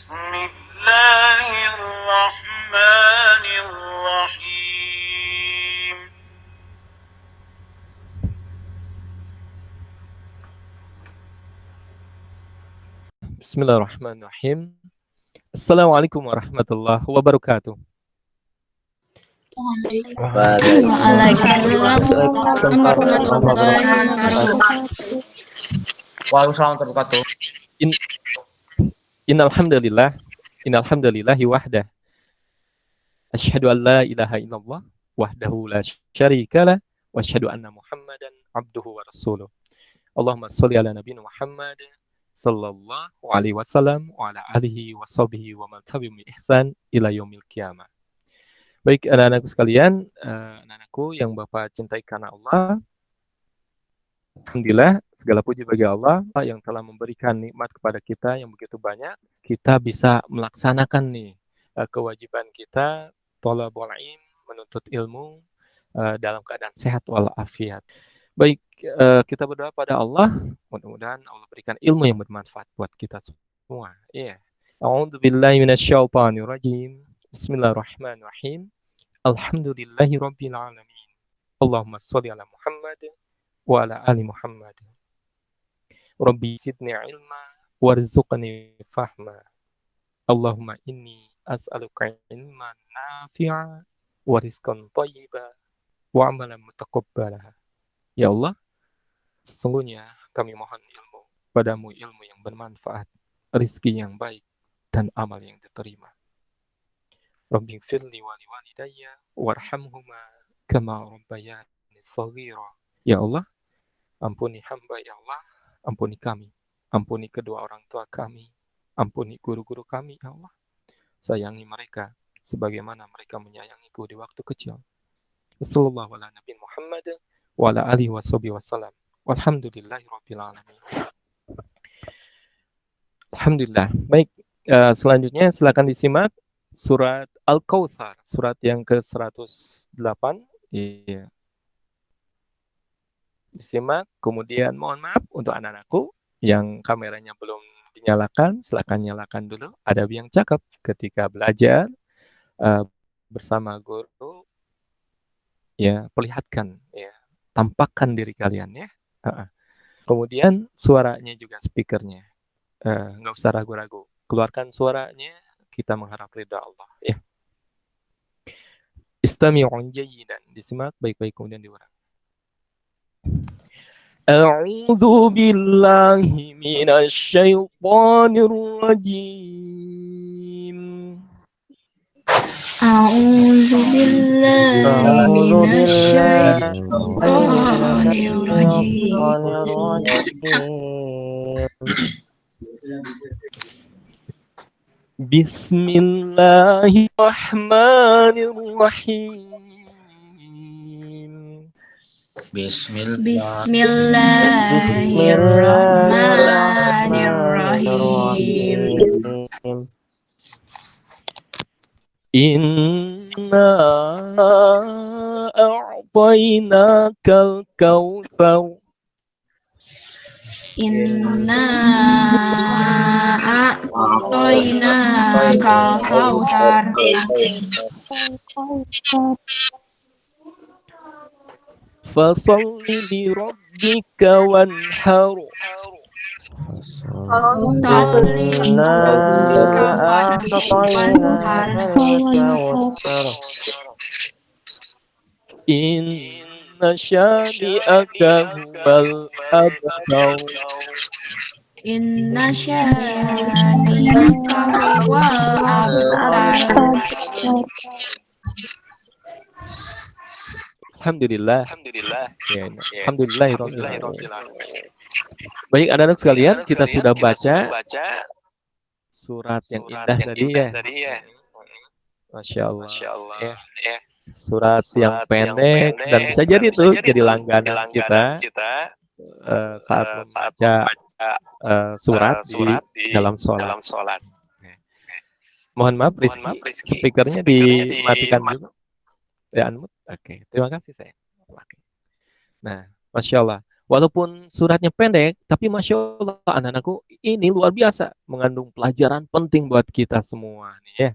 Bismillahirrahmanirrahim. Bismillahirrahmanirrahim. Assalamualaikum warahmatullahi wabarakatuh. Waalaikumsalam warahmatullahi wabarakatuh. Waalaikumsalam warahmatullahi wabarakatuh. Innalhamdulillahi wahdah. Asyhadu an la ilaha illallah wahdahu la syarikalah wa asyhadu anna Muhammadan abduhu wa rasuluh. Allahumma shalli ala nabiyina Muhammad sallallahu alaihi wasallam wa ala alihi wa sahbihi wa man tabi'ahum bi ihsan ila yaumil qiyamah. Baik anak-anakku sekalian, anak-anakku yang Bapak cintai karena Allah. Alhamdulillah, segala puji bagi Allah yang telah memberikan nikmat kepada kita yang begitu banyak. Kita bisa melaksanakan nih kewajiban kita, thalabul ilm, menuntut ilmu dalam keadaan sehat walafiat. Baik, kita berdoa pada Allah, mudah-mudahan Allah berikan ilmu yang bermanfaat buat kita semua. Iya. A'udzubillahi minasyaitonirrajim. Bismillahirrahmanirrahim. Alhamdulillahirabbil alamin. Allahumma shalli ala Muhammad wa ala ali Muhammad. Rabbi zidni ilma warzuqni fahma. Allahumma inni as'aluka ilman nafi'a wa rizqan thayyiba wa amalan mutaqabbala. Ya Allah, sesungguhnya kami mohon ilmu padamu, ilmu yang bermanfaat, rizki yang baik, dan amal yang diterima. Rabbi firli wa liwalidayya warhamhuma kama rabbayani shaghira. Ya Allah, ampuni hamba, ya Allah, ampuni kami, ampuni kedua orang tua kami, ampuni guru-guru kami, ya Allah. Sayangi mereka sebagaimana mereka menyayangiku di waktu kecil. Sallallahu ala nabi Muhammad wa ala alihi washabihi wasallam. Walhamdulillahirabbil alamin. Alhamdulillah. Baik, selanjutnya silakan disimak surat Al-Kautsar, surat yang ke-108. Iya. Disimak, kemudian mohon maaf untuk anak-anakku yang kameranya belum dinyalakan, silakan nyalakan dulu. Ada yang cakep ketika belajar bersama guru, ya perlihatkan, ya tampakkan diri kalian ya. Kemudian suaranya juga speakernya, nggak usah ragu-ragu, keluarkan suaranya. Kita mengharap ridha Allah ya. Istami'un jayyidan, disimak baik-baik kemudian diulang. A'udzu billahi minasy syaithanir rajim. A'udzu billahi minasy syaithanir rajim. Bismillahirrahmanirrahim. Bismillahirrahmanirrahim. Inna a'tainakal kautsar. Inna a'tainakal kautsar. Fasalli li rabbika wanhar. Fasalli li rabbika wanhar. Inna syani'aka huwal abtar. Inna syani'aka huwal abtar. Alhamdulillah. Ya, alhamdulillah. Baik anak-anak sekalian, kita sudah baca surat yang indah tadi ya. Masya Allah. Ya. Surat yang pendek dan bisa jadi itu jadi langganan kita saat membaca surat di dalam sholat. Mohon maaf, Rizky, speakernya dimatikan juga. Ya, unmute. Oke, terima kasih saya. Nah, Masya Allah. Walaupun suratnya pendek, tapi Masya Allah anak-anakku ini luar biasa, mengandung pelajaran penting buat kita semua nih ya.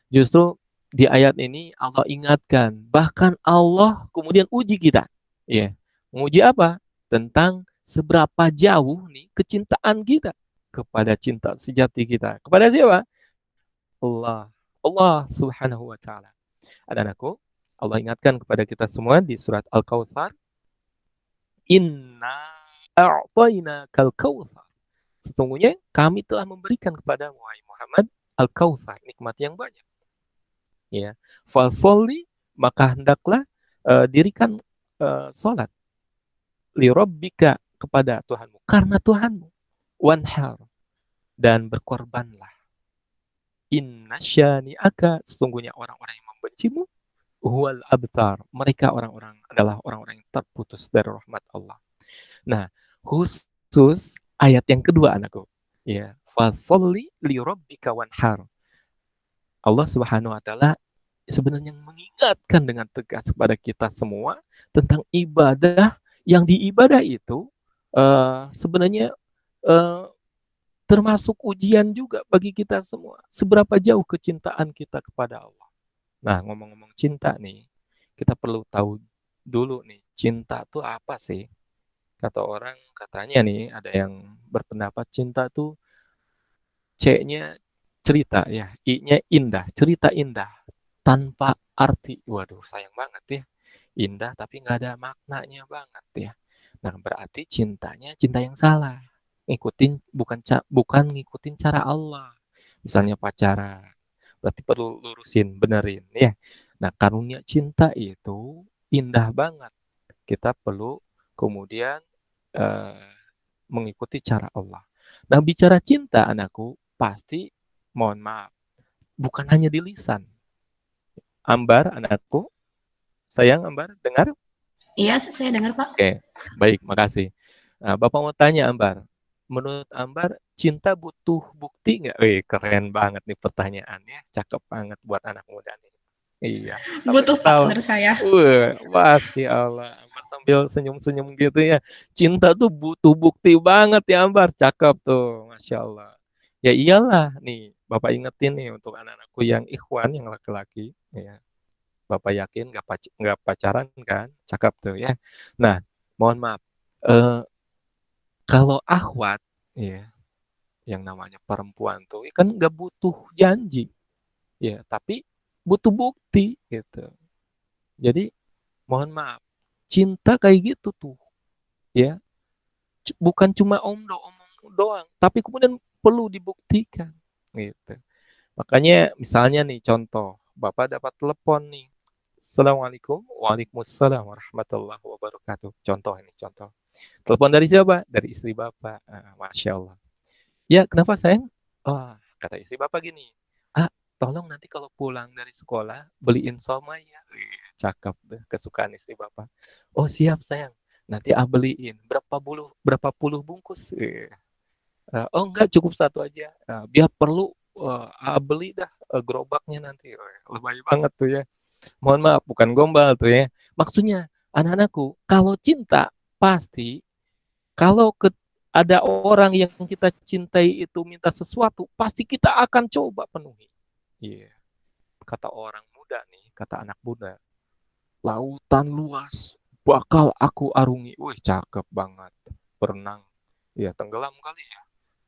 Justru di ayat ini Allah ingatkan, bahkan Allah kemudian uji kita. Ya, menguji apa? Tentang seberapa jauh nih kecintaan kita kepada cinta sejati kita. Kepada siapa? Allah. Allah Subhanahu wa taala. Anak-anakku, Allah ingatkan kepada kita semua di surat Al-Kautsar, Inna a'tayna kal kautsar. Sesungguhnya kami telah memberikan kepada Muhammad Al-Kautsar, nikmat yang banyak. Ya, falsolli, maka hendaklah dirikan salat li rabbika, kepada Tuhanmu, karena Tuhanmu, wanhar, dan berkorbanlah. Inna syani'aka, sesungguhnya orang-orang yang membencimu, huwal abtar, mereka orang-orang adalah orang-orang yang terputus dari rahmat Allah. Nah, khusus ayat yang kedua anakku, ya, fasholli li rabbika wanhar. Allah Subhanahu wa taala sebenarnya mengingatkan dengan tegas kepada kita semua tentang ibadah yang diibadah itu sebenarnya uh, termasuk ujian juga bagi kita semua. Seberapa jauh kecintaan kita kepada Allah. Nah, ngomong-ngomong cinta nih, kita perlu tahu dulu nih, cinta itu apa sih? Kata orang, katanya nih, ada yang berpendapat cinta tuh C-nya cerita ya, I-nya indah, cerita indah, tanpa arti. Waduh, sayang banget ya. Indah tapi nggak ada maknanya banget ya. Nah, berarti cintanya cinta yang salah. Ngikutin bukan ngikutin cara Allah. Misalnya pacaran, berarti perlu lurusin, benerin ya. Nah, karunia cinta itu indah banget. Kita perlu kemudian eh, mengikuti cara Allah. Nah, bicara cinta anakku, pasti mohon maaf, bukan hanya di lisan. Ambar, anakku, sayang Ambar, dengar? Iya, saya dengar, Pak. Oke, baik, makasih. Nah, Bapak mau tanya Ambar, menurut Ambar, cinta butuh bukti nggak? Wih, keren banget nih pertanyaannya, cakep banget buat anak muda nih. Iya, sampai Butuh, Pak, ketawa. menurut saya. Masya Allah, Ambar sambil senyum-senyum gitu ya. Cinta tuh butuh bukti banget ya Ambar, cakep tuh, Masya Allah. Ya iyalah nih, Bapak ingetin nih untuk anak-anakku yang ikhwan, yang laki-laki, ya. Bapak yakin nggak pacaran kan? Cakep tuh ya. Nah, mohon maaf. Eh, kalau akhwat, ya, yang namanya perempuan tuh kan nggak butuh janji, ya, tapi butuh bukti gitu. Jadi, mohon maaf, cinta kayak gitu tuh, ya, bukan cuma omong doang, tapi kemudian perlu dibuktikan, gitu. Makanya misalnya nih contoh, Bapak dapat telepon nih, Assalamualaikum, waalaikumsalam warahmatullahi wabarakatuh. Contoh ini, contoh. Telepon dari siapa? Dari istri Bapak. Masya Allah. Ya, kenapa sayang? Oh, kata istri Bapak gini, tolong nanti kalau pulang dari sekolah, beliin somai ya. Cakep deh, kesukaan istri Bapak. Oh, siap sayang. Nanti beliin. Berapa puluh bungkus? Oh, enggak, cukup satu aja. Biar perlu, beli dah gerobaknya nanti. Lebay banget tuh ya. Mohon maaf, bukan gombal tuh ya. Maksudnya, anak-anakku, kalau cinta, pasti kalau ada orang yang kita cintai itu minta sesuatu, pasti kita akan coba penuhi. Iya. Yeah. Kata orang muda nih, kata anak muda, lautan luas bakal aku arungi. Wih, cakep banget. Berenang. Ya, tenggelam kali ya.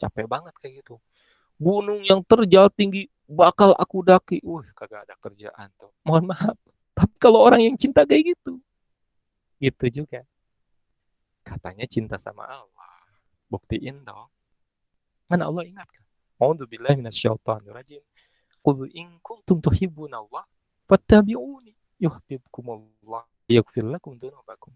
Capek banget kayak gitu. Gunung yang terjal tinggi bakal aku daki. Wih, kagak ada kerjaan tuh. Mohon maaf. Tapi kalau orang yang cinta kayak gitu, gitu juga. Katanya cinta sama Allah. Buktiin dong. Mana Allah ingatkan. A'udzubillahi minasyaitonirrajim. Qul in kuntum tuhibbunallah fattabi'uni yuhibbukumullah yaghfir lakum dzunubakum.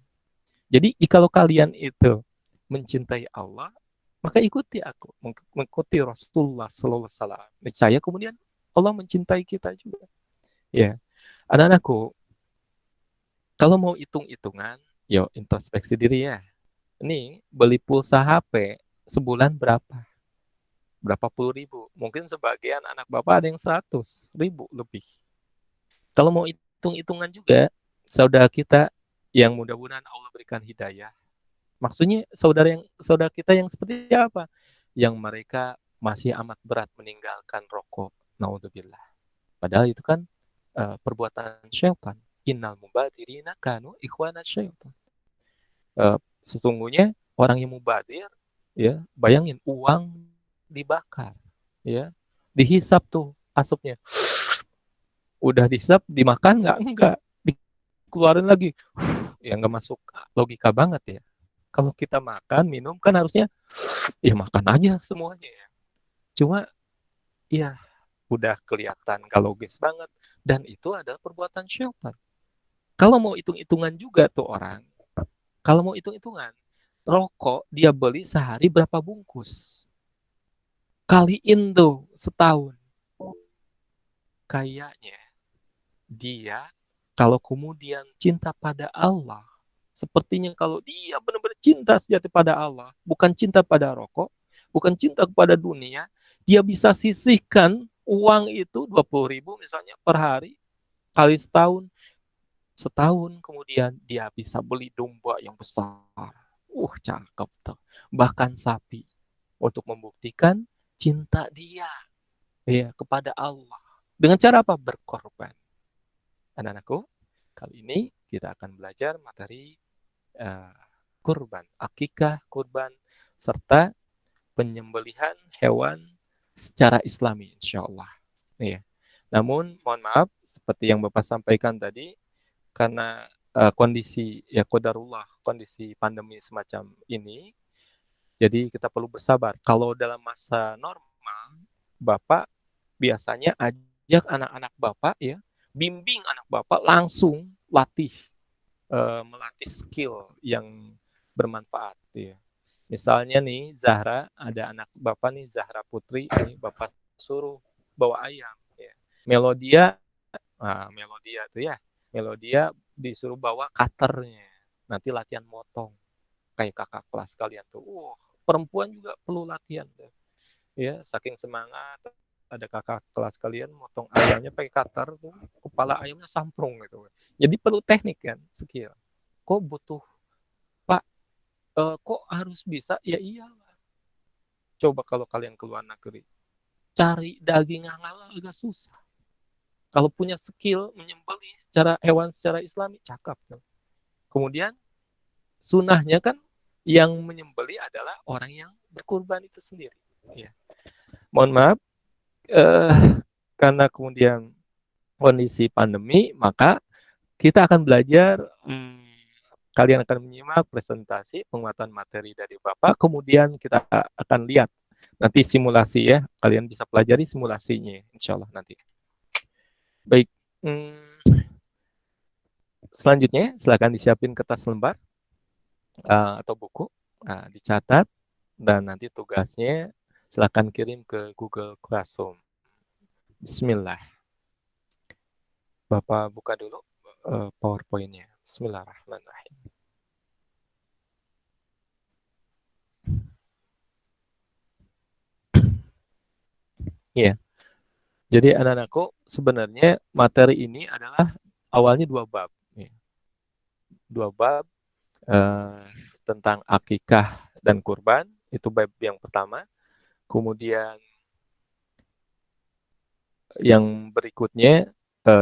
Jadi jikalau kalian itu mencintai Allah, maka ikuti aku, mengikuti Rasulullah sallallahu alaihi wasallam. Niscaya kemudian Allah mencintai kita juga. Ya. Anak-anakku, kalau mau hitung-hitungan, yuk introspeksi diri ya. Ini beli pulsa HP sebulan berapa? Berapa puluh ribu? Mungkin sebagian anak bapak ada yang 100.000 lebih. Kalau mau hitung-hitungan juga, saudara kita yang mudah-mudahan Allah berikan hidayah, Maksudnya saudara kita yang seperti apa? Yang mereka masih amat berat meninggalkan rokok. Naudzubillah. Padahal itu kan perbuatan syaitan. Innal mubadirina kanu ikhwana syaitan. Sesungguhnya orang yang mubadir, ya, bayangin uang dibakar, ya, dihisap tuh asapnya, udah dihisap, dimakan nggak? Enggak, dikeluarin lagi, ya nggak masuk logika banget ya. Kalau kita makan, minum kan harusnya ya makan aja semuanya ya. Cuma ya udah kelihatan gak logis banget, dan itu adalah perbuatan syaitan. Kalau mau hitung-hitungan juga tuh orang, kalau mau hitung-hitungan, rokok dia beli sehari berapa bungkus? Kaliin tuh setahun. Kayaknya dia kalau kemudian cinta pada Allah, sepertinya kalau dia benar-benar cinta sejati pada Allah, bukan cinta pada rokok, bukan cinta kepada dunia, dia bisa sisihkan uang itu 20.000 misalnya per hari, kali setahun, setahun kemudian dia bisa beli domba yang besar. Cakep tuh. Bahkan sapi untuk membuktikan cinta dia ya kepada Allah. Dengan cara apa? Berkorban. Anak-anakku, kali ini kita akan belajar materi kurban, akikah, kurban, serta penyembelihan hewan secara Islami, insya Allah. Ya. Namun, mohon maaf, seperti yang Bapak sampaikan tadi, karena kondisi ya qadarullah, kondisi pandemi semacam ini, jadi kita perlu bersabar. Kalau dalam masa normal, Bapak biasanya ajak anak-anak Bapak ya, bimbing anak Bapak langsung latih, melatih skill yang bermanfaat ya. Misalnya nih Zahra, ada anak Bapak nih Zahra Putri, nih Bapak suruh bawa ayam ya. Melodia tuh ya. Melodia disuruh bawa cutternya. Nanti latihan motong kayak kakak kelas kalian tuh. Perempuan juga perlu latihan tuh. Ya, saking semangat ada kakak kelas kalian motong ayamnya pakai cutter tuh, kepala ayamnya samprung gitu. Jadi perlu teknik kan, skill. Kok butuh, Pak, kok harus bisa? Ya iyalah. Coba kalau kalian keluar negeri, cari daging halal agak susah. Kalau punya skill menyembelih secara hewan secara Islami, cakep tuh. Kemudian sunahnya kan yang menyembelih adalah orang yang berkurban itu sendiri. Ya. Mohon maaf, karena kemudian kondisi pandemi, maka kita akan belajar, kalian akan menyimak presentasi penguatan materi dari Bapak, kemudian kita akan lihat nanti simulasi ya, kalian bisa pelajari simulasinya, insya Allah nanti. Baik, selanjutnya silakan disiapin kertas lembar atau buku, dicatat, dan nanti tugasnya silakan kirim ke Google Classroom. Bismillah. Bapak buka dulu PowerPoint-nya. Bismillahirrahmanirrahim. Iya. Jadi anak-anakku, sebenarnya materi ini adalah awalnya 2 bab. Ya. 2 bab tentang akikah dan kurban, itu bab yang pertama. Kemudian yang berikutnya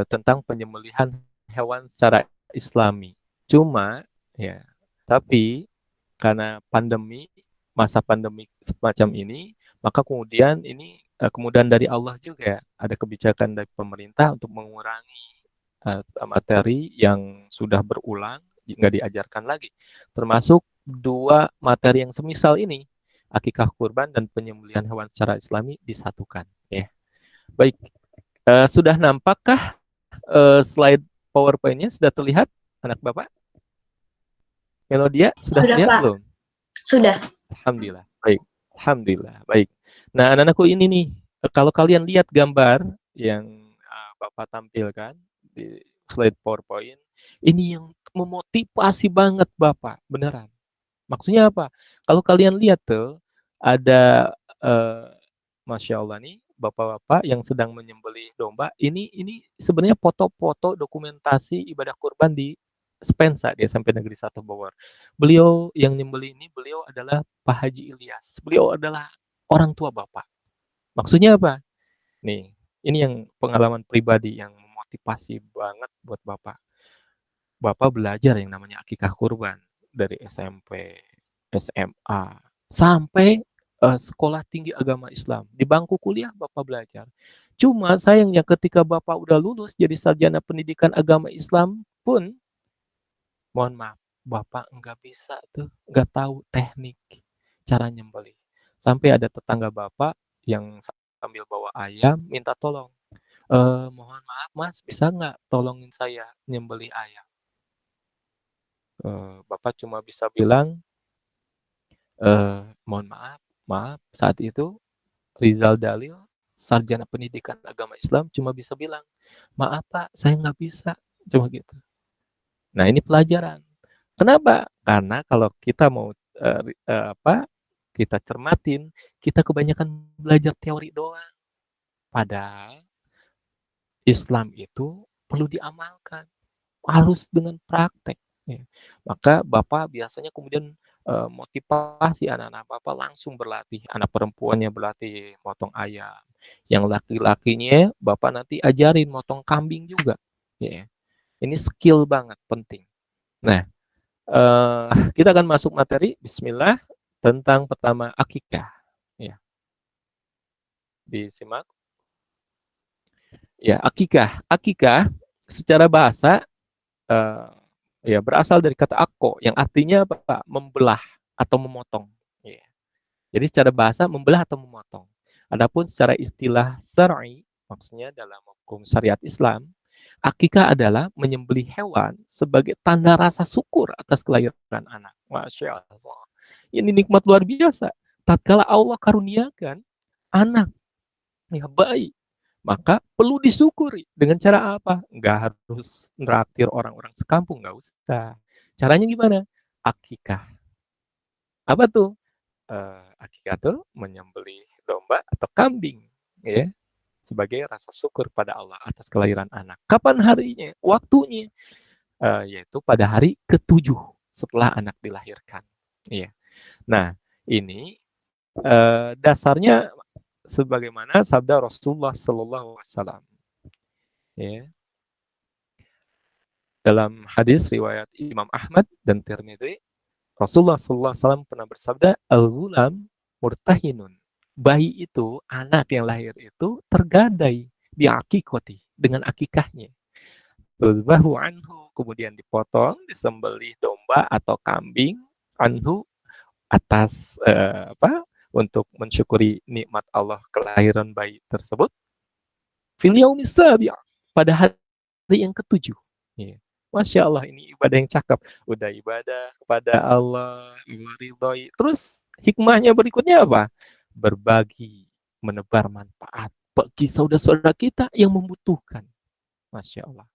tentang penyembelihan hewan secara Islami. Cuma ya, tapi karena pandemi, masa pandemi semacam ini, maka kemudian ini kemudian dari Allah juga ada kebijakan dari pemerintah untuk mengurangi materi yang sudah berulang, nggak diajarkan lagi. Termasuk 2 materi yang semisal ini, akikah kurban dan penyembelihan hewan secara Islami disatukan. Ya. Baik, sudah nampakkah slide PowerPoint-nya? Sudah terlihat anak Bapak? Melodia sudah terlihat Pak. belum? Sudah. Alhamdulillah. Baik. Alhamdulillah. Baik. Nah, anak-anakku ini nih, kalau kalian lihat gambar yang Bapak tampilkan di slide PowerPoint, ini yang memotivasi banget Bapak, beneran. Maksudnya apa? Kalau kalian lihat tuh, ada Masya Allah nih, bapak-bapak yang sedang menyembelih domba. Ini sebenarnya foto-foto dokumentasi ibadah kurban di Spensa di SMP Negeri 1 Bogor. Beliau yang nyembelih ini beliau adalah Pak Haji Ilyas. Beliau adalah orang tua Bapak. Maksudnya apa? Nih, ini yang pengalaman pribadi yang memotivasi banget buat Bapak. Bapak belajar yang namanya akikah kurban dari SMP, SMA, sampai sekolah tinggi agama Islam. Di bangku kuliah Bapak belajar. Cuma sayangnya ketika Bapak udah lulus jadi sarjana pendidikan agama Islam pun, mohon maaf, Bapak nggak bisa tuh, nggak tahu teknik cara nyembelih. Sampai ada tetangga Bapak yang sambil bawa ayam minta tolong. Mohon maaf Mas, bisa nggak tolongin saya nyembelih ayam? Bapak cuma bisa bilang, mohon maaf, maaf. Saat itu Rizal Dalil, sarjana pendidikan agama Islam, cuma bisa bilang, maaf Pak, saya nggak bisa, cuma gitu. Nah ini pelajaran. Kenapa? Karena kalau kita mau kita cermatin, kita kebanyakan belajar teori doang. Padahal Islam itu perlu diamalkan, harus dengan praktek. Ya. Maka Bapak biasanya kemudian motivasi anak-anak Bapak langsung berlatih. Anak perempuannya berlatih motong ayam. Yang laki-lakinya Bapak nanti ajarin motong kambing juga. Ya. Ini skill banget, penting. Nah, kita akan masuk materi. Bismillah, tentang pertama akikah. Ya. Disimak. Ya, akikah. Akikah secara bahasa ya berasal dari kata akko yang artinya apa? Membelah atau memotong. Ya. Jadi secara bahasa membelah atau memotong. Adapun secara istilah syar'i, maksudnya dalam hukum syariat Islam, akikah adalah menyembelih hewan sebagai tanda rasa syukur atas kelahiran anak. Masya Allah. Ini nikmat luar biasa. Tatkala Allah karuniakan anak, ya baik, maka perlu disyukuri. Dengan cara apa? Nggak harus neraktir orang-orang sekampung, nggak usah. Caranya gimana? Akikah. Apa tuh? Akikah tuh menyembelih domba atau kambing, ya, sebagai rasa syukur pada Allah atas kelahiran anak. Kapan harinya? Waktunya, yaitu pada hari ke-7 setelah anak dilahirkan. Iya. Nah, ini dasarnya sebagaimana sabda Rasulullah Sallallahu Alaihi Wasallam. Ya. Dalam hadis riwayat Imam Ahmad dan Tirmidzi, Rasulullah Sallallahu Alaihi Wasallam pernah bersabda, "Al-ghulam murtahinun." Bayi itu, anak yang lahir itu tergadai di akikoti dengan akikahnya. Tudbahu anhu, kemudian dipotong, disembelih domba atau kambing anhu atas untuk mensyukuri nikmat Allah kelahiran bayi tersebut. Fil yaumis sabi', pada hari yang ke-7. Ya. Masya Allah, ini ibadah yang cakep. Udah ibadah kepada Allah, meridhoi. Terus hikmahnya berikutnya apa? Berbagi, menebar manfaat bagi saudara-saudara kita yang membutuhkan. Masya Allah.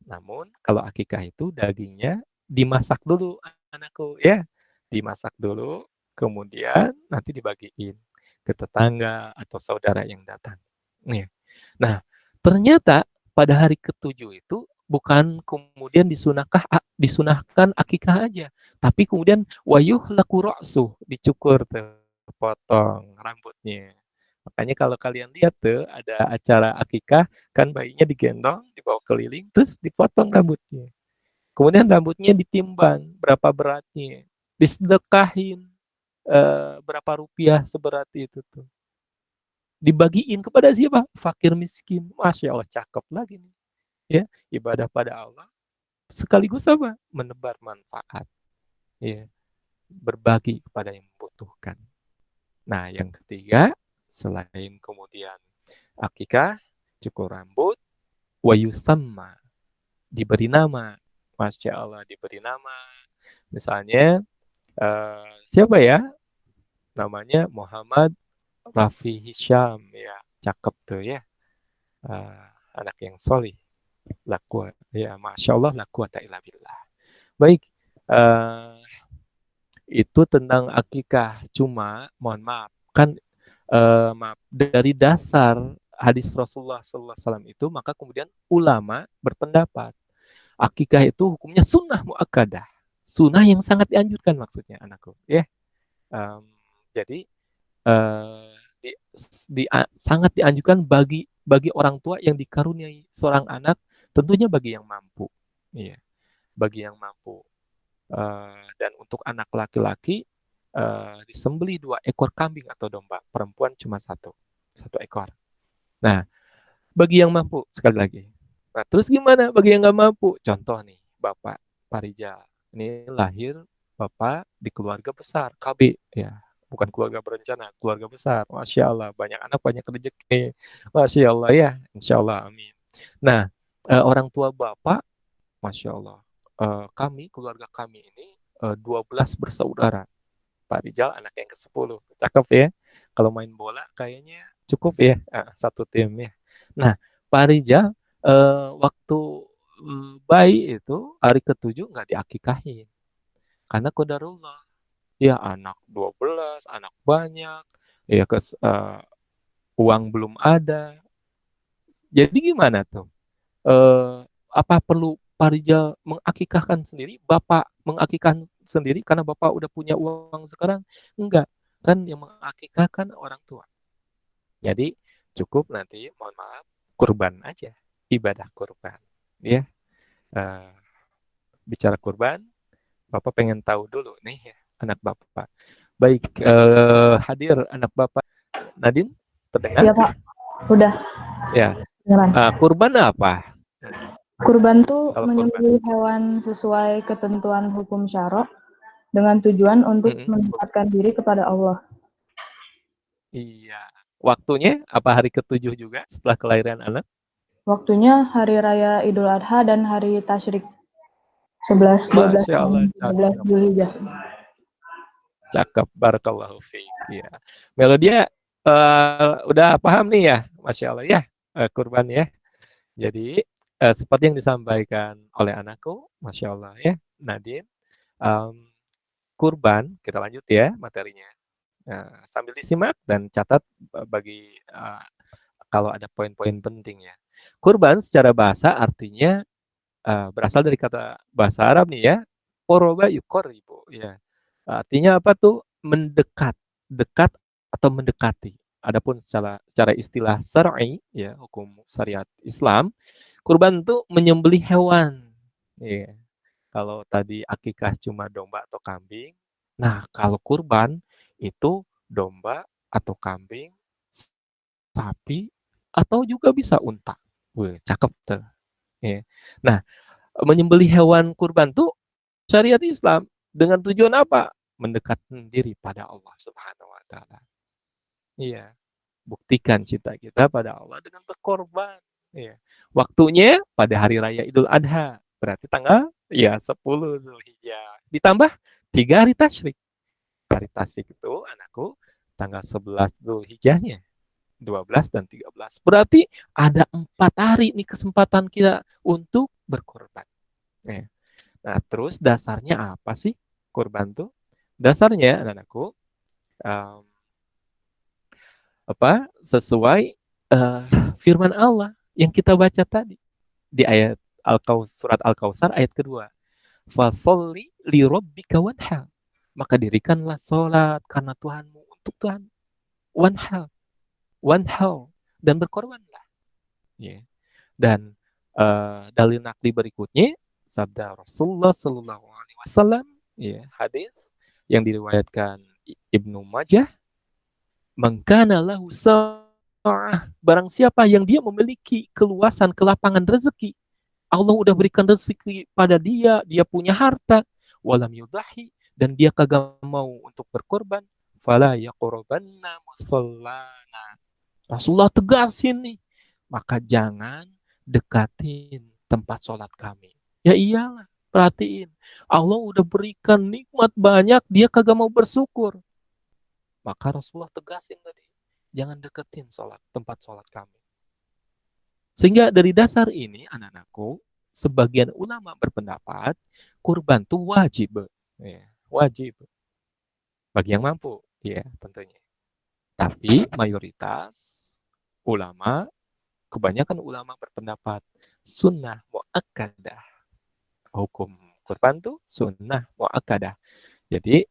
Namun kalau akikah itu dagingnya dimasak dulu, anakku, ya. Dimasak dulu, kemudian nanti dibagiin ke tetangga atau saudara yang datang. Nih. Nah, ternyata pada hari ke-7 itu bukan kemudian disunahkan akikah aja, tapi kemudian wayuh laku ra'suh, dicukur tuh, potong rambutnya. Makanya kalau kalian lihat tuh ada acara akikah, kan bayinya digendong, dibawa keliling, terus dipotong rambutnya. Kemudian rambutnya ditimbang berapa beratnya, disedekahin berapa rupiah seberat itu tuh. Dibagiin kepada siapa? Fakir miskin. Masya Allah, cakep lagi nih. Ya, ibadah pada Allah sekaligus apa? Menebar manfaat. Ya, berbagi kepada yang membutuhkan. Nah, yang ketiga, selain kemudian akikah, cukur rambut, wayusamma, diberi nama. Masya Allah, diberi nama. Misalnya, siapa ya? Namanya Muhammad Rafi Hisham, ya, cakep tuh ya. Anak yang solih. Ya, Masya Allah, la quwata illa billah. Baik, itu tentang akikah. Cuma, mohon maaf, kan maaf, dari dasar hadis Rasulullah SAW itu, maka kemudian ulama berpendapat Akikah itu hukumnya sunnah muakkadah. Sunnah yang sangat dianjurkan maksudnya anakku, ya. Em, jadi eh, di, sangat dianjurkan bagi orang tua yang dikaruniai seorang anak, tentunya bagi yang mampu, iya, bagi yang mampu. Dan untuk anak laki-laki disembelih 2 ekor kambing atau domba, perempuan cuma satu ekor. Nah, bagi yang mampu sekali lagi. Nah, terus gimana bagi yang nggak mampu? Contoh nih, Bapak Parijal ini lahir Bapak di keluarga besar KB, ya, bukan keluarga berencana, keluarga besar. Masya Allah, banyak anak banyak rezeki. Masya Allah ya, Insya Allah, amin. Nah, orang tua Bapak, Masya Allah, keluarga kami ini 12 bersaudara. Pak Rijal anak yang ke-10. Cakep ya. Kalau main bola kayaknya cukup ya, satu tim ya. Nah, Pak Rijal waktu bayi itu hari ke-7 nggak diakikahin. Karena qadarullah. Ya anak 12, anak banyak, ya uang belum ada. Jadi gimana tuh? Apa perlu Pak Rijal mengakikahkan sendiri? Bapak mengakikahkan sendiri karena Bapak udah punya uang sekarang? Enggak, kan yang mengakikahkan orang tua. Jadi cukup nanti, mohon maaf, kurban aja, ibadah kurban. Ya, eh, bicara kurban, Bapak pengen tahu dulu nih ya, anak Bapak. Baik, hadir anak Bapak. Nadine, terdengar? Iya Pak, udah Ya, beneran. kurban apa? Kurban tuh Kalau kurban. menyembelih hewan sesuai ketentuan hukum syara dengan tujuan untuk mendekatkan diri kepada Allah. Iya. Waktunya apa hari ke-7 juga setelah kelahiran anak? Waktunya hari raya Idul Adha dan hari Tasyrik 11, 12, Masya Allah, 13 cakep. Zulhijjah. Cakep, barakallahu fiik. Ya. Melodia udah paham nih ya, Masya Allah ya, kurban ya. Jadi, seperti yang disampaikan oleh anakku, Masya Allah ya, Nadine, kurban, kita lanjut ya materinya. Sambil disimak dan catat bagi kalau ada poin-poin penting ya. Kurban secara bahasa artinya berasal dari kata bahasa Arab nih ya, qoroba yuqorribu ya. Artinya apa tuh? Mendekat, dekat atau mendekati. Adapun secara istilah syar'i ya, hukum syariat Islam, kurban tuh menyembelih hewan. Ya. Kalau tadi akikah cuma domba atau kambing, nah kalau kurban itu domba atau kambing, sapi, atau juga bisa unta. Wih, cakep tuh. Ya. Nah, menyembelih hewan kurban tuh syariat Islam dengan tujuan apa? Mendekatkan diri pada Allah Subhanahu wa taala. Iya, buktikan cinta kita pada Allah dengan berkorban. Iya. Waktunya pada hari raya Idul Adha, berarti tanggal ya 10 Zulhijjah. Ditambah 3 hari tasyrik. Hari tasyrik itu anakku tanggal 11 Zulhijjahnya. 12 dan 13. Berarti ada 4 hari nih kesempatan kita untuk berkorban. Ya. Nah, terus dasarnya apa sih kurban tuh? Dasarnya, anak-anakku, um, sesuai firman Allah yang kita baca tadi di ayat surat Al-Kautsar ayat kedua. Fasholli li rabbika wanhar. Maka dirikanlah sholat karena Tuhanmu untuk Tuhan. Wanhar, wanhar, dan berkorbanlah. Ya. Dan dalil nakli berikutnya sabda Rasulullah Shallallahu Alaihi Wasallam, ya, hadis yang diriwayatkan Ibnu Majah, mangkana lahu sa'ah, barang siapa yang dia memiliki keluasan kelapangan rezeki, Allah udah berikan rezeki pada dia, dia punya harta, walam yudahi, dan dia kagak mau untuk berkorban, fala yaqrabanna musallana. Rasulullah tegasin nih, maka jangan dekatin tempat sholat kami. Ya iyalah, perhatiin. Allah udah berikan nikmat banyak, dia kagak mau bersyukur. Maka Rasulullah tegasin tadi, jangan deketin tempat sholat kami. Sehingga dari dasar ini, anak-anakku, sebagian ulama berpendapat, kurban itu wajib. Ya, wajib. Bagi yang mampu, ya tentunya. Tapi mayoritas ulama, kebanyakan ulama berpendapat sunnah muakkadah. hukum kurban tuh sunnah muakkadah. Jadi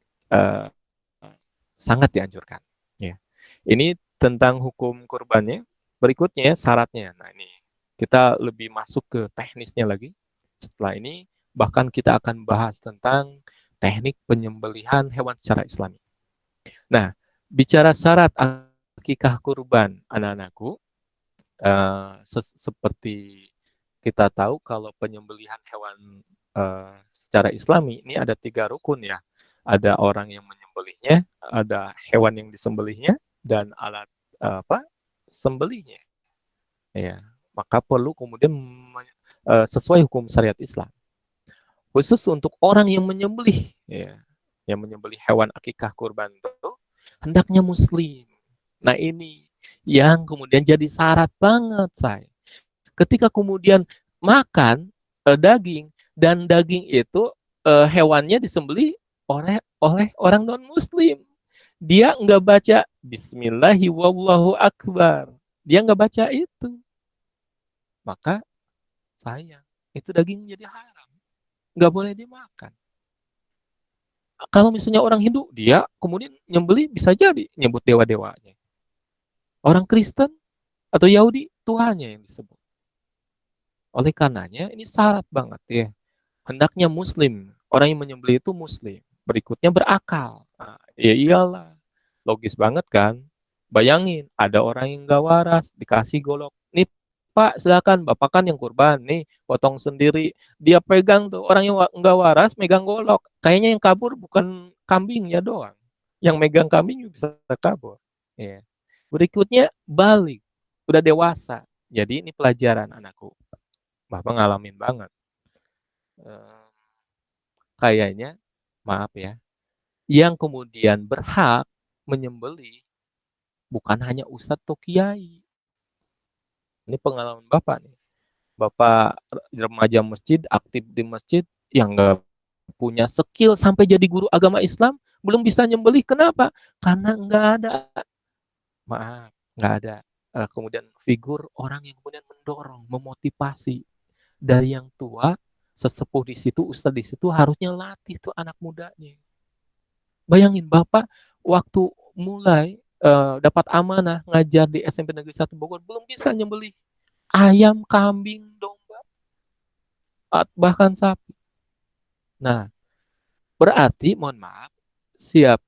sangat dianjurkan. Ya. Ini tentang hukum kurbannya. Berikutnya syaratnya. Nah ini kita lebih masuk ke teknisnya lagi. Setelah ini bahkan kita akan bahas tentang teknik penyembelihan hewan secara Islami. Nah, bicara syarat akikah kurban anak-anakku, seperti kita tahu kalau penyembelihan hewan secara Islami ini ada 3 rukun ya. Ada orang yang menyembelihnya, ada hewan yang disembelihnya, dan alat sembelihnya. Ya, maka perlu kemudian sesuai hukum syariat Islam. Khusus untuk orang yang menyembelih, ya, yang menyembelih hewan akikah kurban itu hendaknya Muslim. Nah ini yang kemudian jadi syarat banget saya. Ketika kemudian makan daging dan daging itu hewannya disembelih oleh orang non Muslim, dia nggak baca Bismillahi wallahu akbar, dia nggak baca itu, maka sayang itu daging jadi haram, nggak boleh dimakan. Kalau misalnya orang Hindu, dia kemudian nyembelih bisa jadi nyebut dewa-dewanya. Orang Kristen atau Yahudi, Tuhannya yang disebut. Oleh karenanya, ini syarat banget ya. Hendaknya Muslim. Orang yang menyembelih itu Muslim. Berikutnya berakal. Nah, ya iyalah. Logis banget kan? Bayangin, ada orang yang nggak waras, dikasih golok. Nih Pak, silakan Bapak kan yang kurban. Nih, potong sendiri. Dia pegang tuh. Orang yang nggak waras megang golok. Kayaknya yang kabur bukan kambingnya doang. Yang megang kambing bisa kabur. Ya. Berikutnya balik. Udah dewasa. Jadi ini pelajaran anakku. Bapak ngalamin banget. Kayaknya, maaf ya, yang kemudian berhak menyembelih bukan hanya ustadz atau kiai. Ini pengalaman Bapak nih. Bapak remaja masjid, aktif di masjid, yang nggak punya skill sampai jadi guru agama Islam, belum bisa nyembelih. Kenapa? Karena nggak ada, maaf, nggak ada kemudian figur orang yang kemudian mendorong, memotivasi dari yang tua, sesepuh di situ, ustadz di situ harusnya latih tuh anak mudanya. Bayangin Bapak waktu mulai dapat amanah ngajar di SMP Negeri 1 Bogor belum bisa nyembelih ayam, kambing, domba, bahkan sapi. Nah, berarti mohon maaf, siap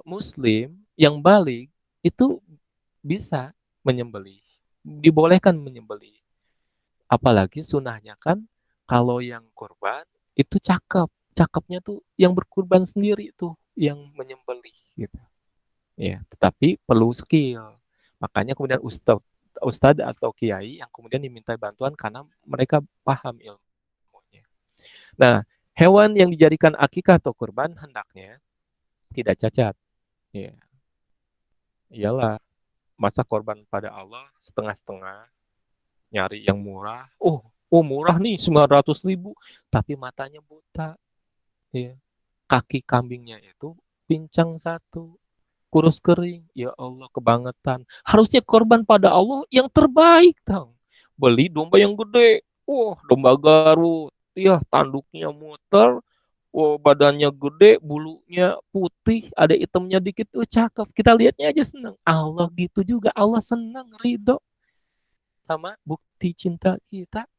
Muslim yang balik itu bisa menyembelih, dibolehkan menyembelih. Apalagi sunahnya kan kalau yang kurban itu cakepnya tuh yang berkurban sendiri tuh yang menyembelih gitu. Ya, tetapi perlu skill. Makanya kemudian ustadz atau kiai yang kemudian diminta bantuan karena mereka paham ilmunya. Nah, hewan yang dijadikan akikah atau kurban hendaknya tidak cacat. Ya. Iyalah, masa korban pada Allah setengah-setengah, nyari yang murah. Oh murah nih 900.000, tapi matanya buta. Ya. Kaki kambingnya itu pincang satu, kurus kering. Ya Allah, kebangetan. Harusnya korban pada Allah yang terbaik, tang. Beli domba yang gede. Domba Garut. Ya, tanduknya muter. Badannya gede, bulunya putih, ada hitamnya dikit. Cakep. Kita lihatnya aja seneng. Allah gitu juga. Allah seneng, ridho. Sama bukti cinta kita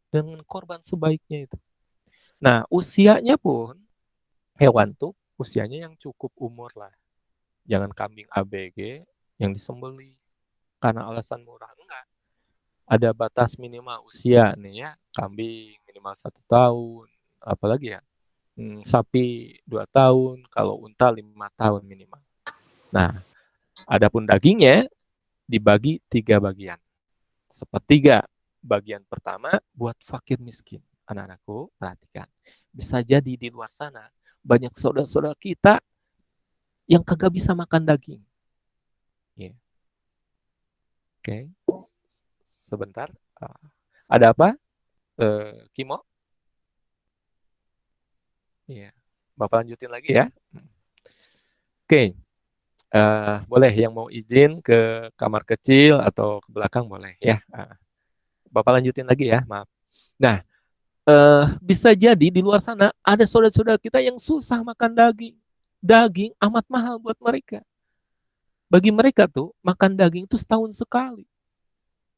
dengan korban sebaiknya itu. Nah, usianya pun hewan tuh usianya yang cukup umur lah. Jangan kambing ABG yang disembelih karena alasan murah, enggak. Ada batas minimal usia nih ya, kambing minimal 1 tahun, apalagi ya, sapi 2 tahun, kalau unta 5 tahun minimal. Nah, adapun dagingnya dibagi 3 bagian. Sepertiga bagian pertama buat fakir miskin. Anak-anakku, perhatikan. Bisa jadi di luar sana banyak saudara-saudara kita yang kagak bisa makan daging. Yeah. Oke, sebentar. Ada apa, Kimo? Iya, Bapak lanjutin lagi ya. Oke, boleh yang mau izin ke kamar kecil atau ke belakang boleh ya. Bapak lanjutin lagi ya, maaf. Nah, bisa jadi di luar sana ada saudara-saudara kita yang susah makan daging. Daging amat mahal buat mereka. Bagi mereka tuh makan daging itu setahun sekali.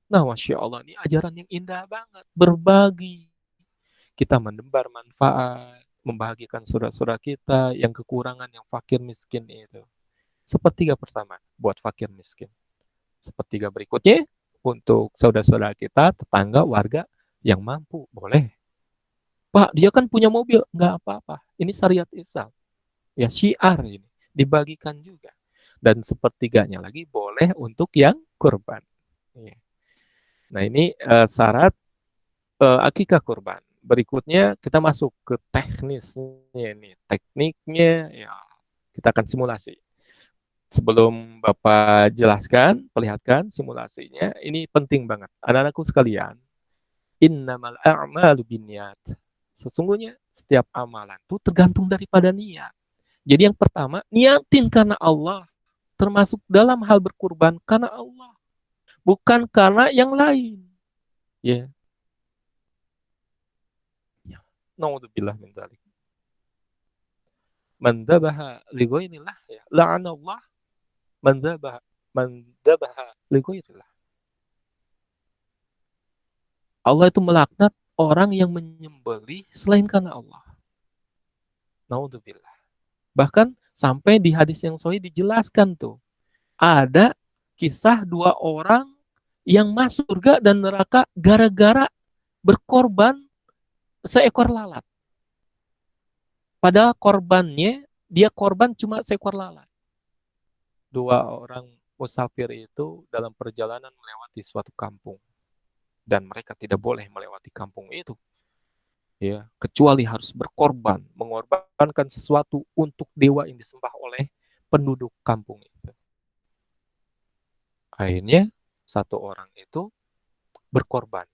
Nah, Masya Allah, ini ajaran yang indah banget. Berbagi. Kita menebar manfaat, membahagiakan saudara-saudara kita yang kekurangan, yang fakir miskin itu. Sepertiga pertama buat fakir miskin. Sepertiga berikutnya untuk saudara-saudara kita, tetangga, warga yang mampu. Boleh. Pak, dia kan punya mobil. Nggak apa-apa. Ini syariat Islam. Ya, syiar ini. Dibagikan juga. Dan sepertiganya lagi boleh untuk yang kurban. Nah, ini syarat akikah kurban. Berikutnya kita masuk ke teknisnya ini. Tekniknya ya kita akan simulasi. Sebelum Bapak jelaskan, perlihatkan simulasinya. Ini penting banget. Anak-anakku sekalian, innamal a'malu binniyat. Sesungguhnya setiap amalan itu tergantung daripada niat. Jadi yang pertama, niatin karena Allah. Termasuk dalam hal berkurban karena Allah. Bukan karena yang lain. Ya. Naudzubillah min dzalik. Man dzabaha li ghairillah ya. La'anallah man dzabaha li ghairillah. Allah itu melaknat orang yang menyembelih selain karena Allah. Naudzubillah. Bahkan sampai di hadis yang sahih dijelaskan tuh. Ada kisah dua orang yang masuk surga dan neraka gara-gara berkorban seekor lalat. Padahal korbannya, dia korban cuma seekor lalat. Dua orang musafir itu dalam perjalanan melewati suatu kampung. Dan mereka tidak boleh melewati kampung itu. Ya, kecuali harus berkorban, mengorbankan sesuatu untuk dewa yang disembah oleh penduduk kampung itu. Akhirnya satu orang itu berkorban.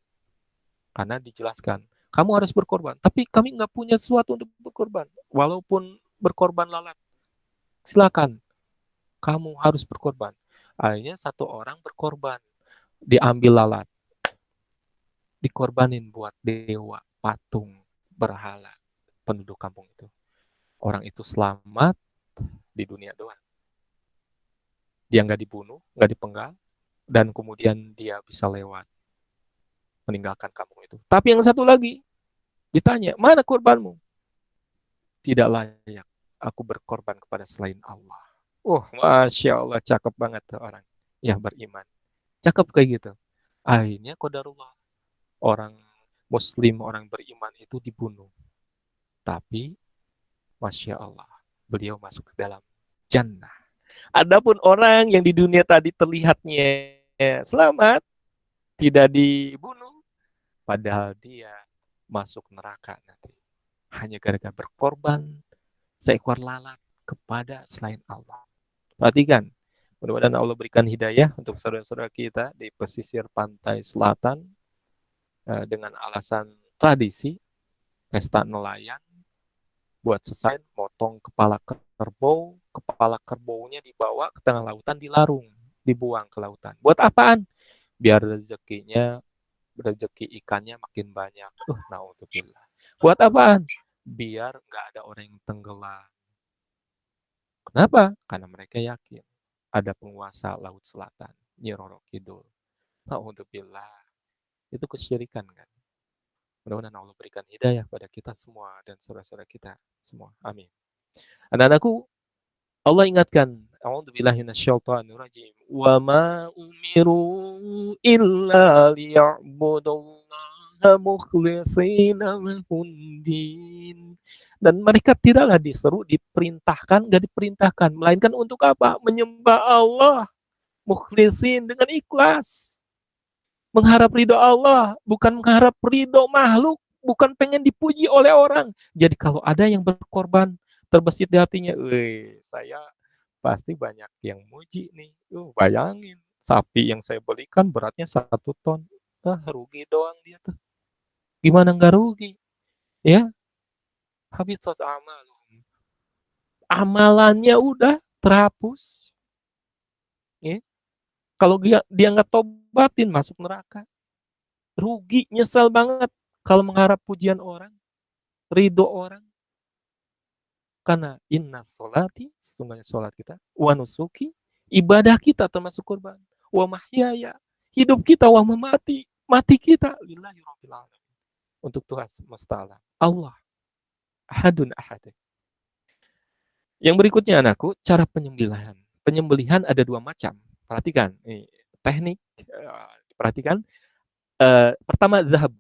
Karena dijelaskan, kamu harus berkorban. Tapi kami nggak punya sesuatu untuk berkorban. Walaupun berkorban lalat. Silakan, kamu harus berkorban. Akhirnya satu orang berkorban. Diambil lalat. Dikorbanin buat dewa, patung, berhala, penduduk kampung itu. Orang itu selamat di dunia doang. Dia nggak dibunuh, nggak dipenggal, dan kemudian dia bisa lewat meninggalkan kampung itu. Tapi yang satu lagi ditanya, mana korbanmu? Tidak layak aku berkorban kepada selain Allah. Masya Allah, cakep banget tuh orang yang beriman. Cakep kayak gitu. Akhirnya qadarullah, orang muslim, orang beriman itu dibunuh. Tapi Masya Allah, beliau masuk ke dalam jannah. Adapun orang yang di dunia tadi terlihatnya selamat, tidak dibunuh, padahal dia masuk neraka nanti. Hanya gara-gara berkorban seekor lalat kepada selain Allah. Perhatikan, mudah-mudahan Allah berikan hidayah untuk saudara-saudara kita di pesisir pantai selatan dengan alasan tradisi, pesta nelayan, buat selesai motong kepala kerbau, kepala kerbaunya dibawa ke tengah lautan, dilarung, dibuang ke lautan. Buat apaan? Biar rezeki ikannya makin banyak. Naudzubillah. Buat apaan? Biar nggak ada orang yang tenggelam. Kenapa? Karena mereka yakin ada penguasa Laut Selatan, Nyi Roro Kidul. Naudzubillah. Itu kesyirikan kan? Mudah-mudahan Allah berikan hidayah pada kita semua dan saudara-saudara kita semua. Amin. Anak-anakku, Allah ingatkan, a'udzubillahi minasyaitonir rajim. Wa ma umiru illa liya'budullaha mukhlishina lahud-din. Dan mereka tidaklah diseru, diperintahkan, enggak diperintahkan, melainkan untuk apa? Menyembah Allah mukhlisin dengan ikhlas. Mengharap ridho Allah, bukan mengharap ridho makhluk, bukan pengen dipuji oleh orang. Jadi kalau ada yang berkorban, terbesit di hatinya, saya pasti banyak yang muji nih. Bayangin, sapi yang saya belikan beratnya 1 ton. Rugi doang dia tuh. Gimana nggak rugi? Ya, habisat amal. Amalannya udah terhapus. Ya. Kalau dia nggak tobatin, masuk neraka. Rugi, nyesel banget. Kalau mengharap pujian orang, ridho orang, karena inna sholati, sesungguhnya sholat kita, wa nusuki, ibadah kita termasuk kurban, wa mahyaya, hidup kita, wa mamati, mati kita, lillahi rabbil alamin. Untuk Tuhan semesta alam. Allah. Ahadun ahad. Yang berikutnya anakku, cara penyembelihan. Penyembelihan ada 2 macam. Perhatikan, nih, teknik, perhatikan. Pertama, zahab.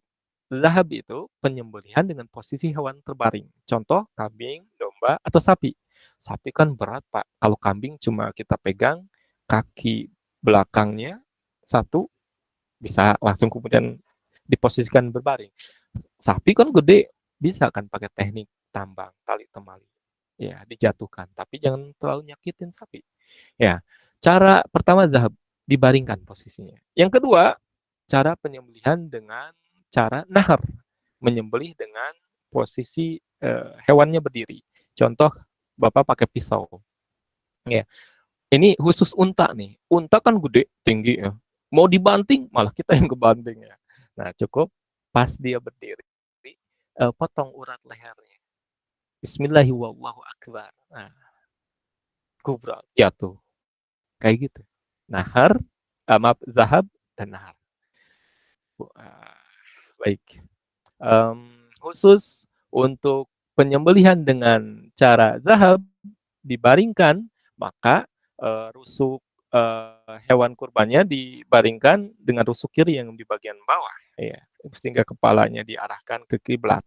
Zahab itu penyembelihan dengan posisi hewan terbaring. Contoh, kambing, domba, atau sapi. Sapi kan berat, Pak. Kalau kambing cuma kita pegang kaki belakangnya, satu, bisa langsung kemudian diposisikan berbaring. Sapi kan gede, bisa kan pakai teknik tambang, tali temali. Ya, dijatuhkan. Tapi jangan terlalu nyakitin sapi. Ya, cara pertama zahab, dibaringkan posisinya. Yang kedua, cara penyembelihan dengan cara nahar, menyembelih dengan posisi hewannya berdiri. Contoh, Bapak pakai pisau. Ya, ini khusus unta nih. Unta kan gede, tinggi ya. Mau dibanting, malah kita yang kebanting ya. Nah, cukup pas dia berdiri, potong urat lehernya. Bismillahirrahmanirrahim. Nah, kubra, jatuh. Kayak gitu. Nahar, maaf, zahab dan nahar. Baik. Khusus untuk penyembelihan dengan cara zahab dibaringkan, maka rusuk hewan kurbannya dibaringkan dengan rusuk kiri yang di bagian bawah, ya, sehingga kepalanya diarahkan ke kiblat.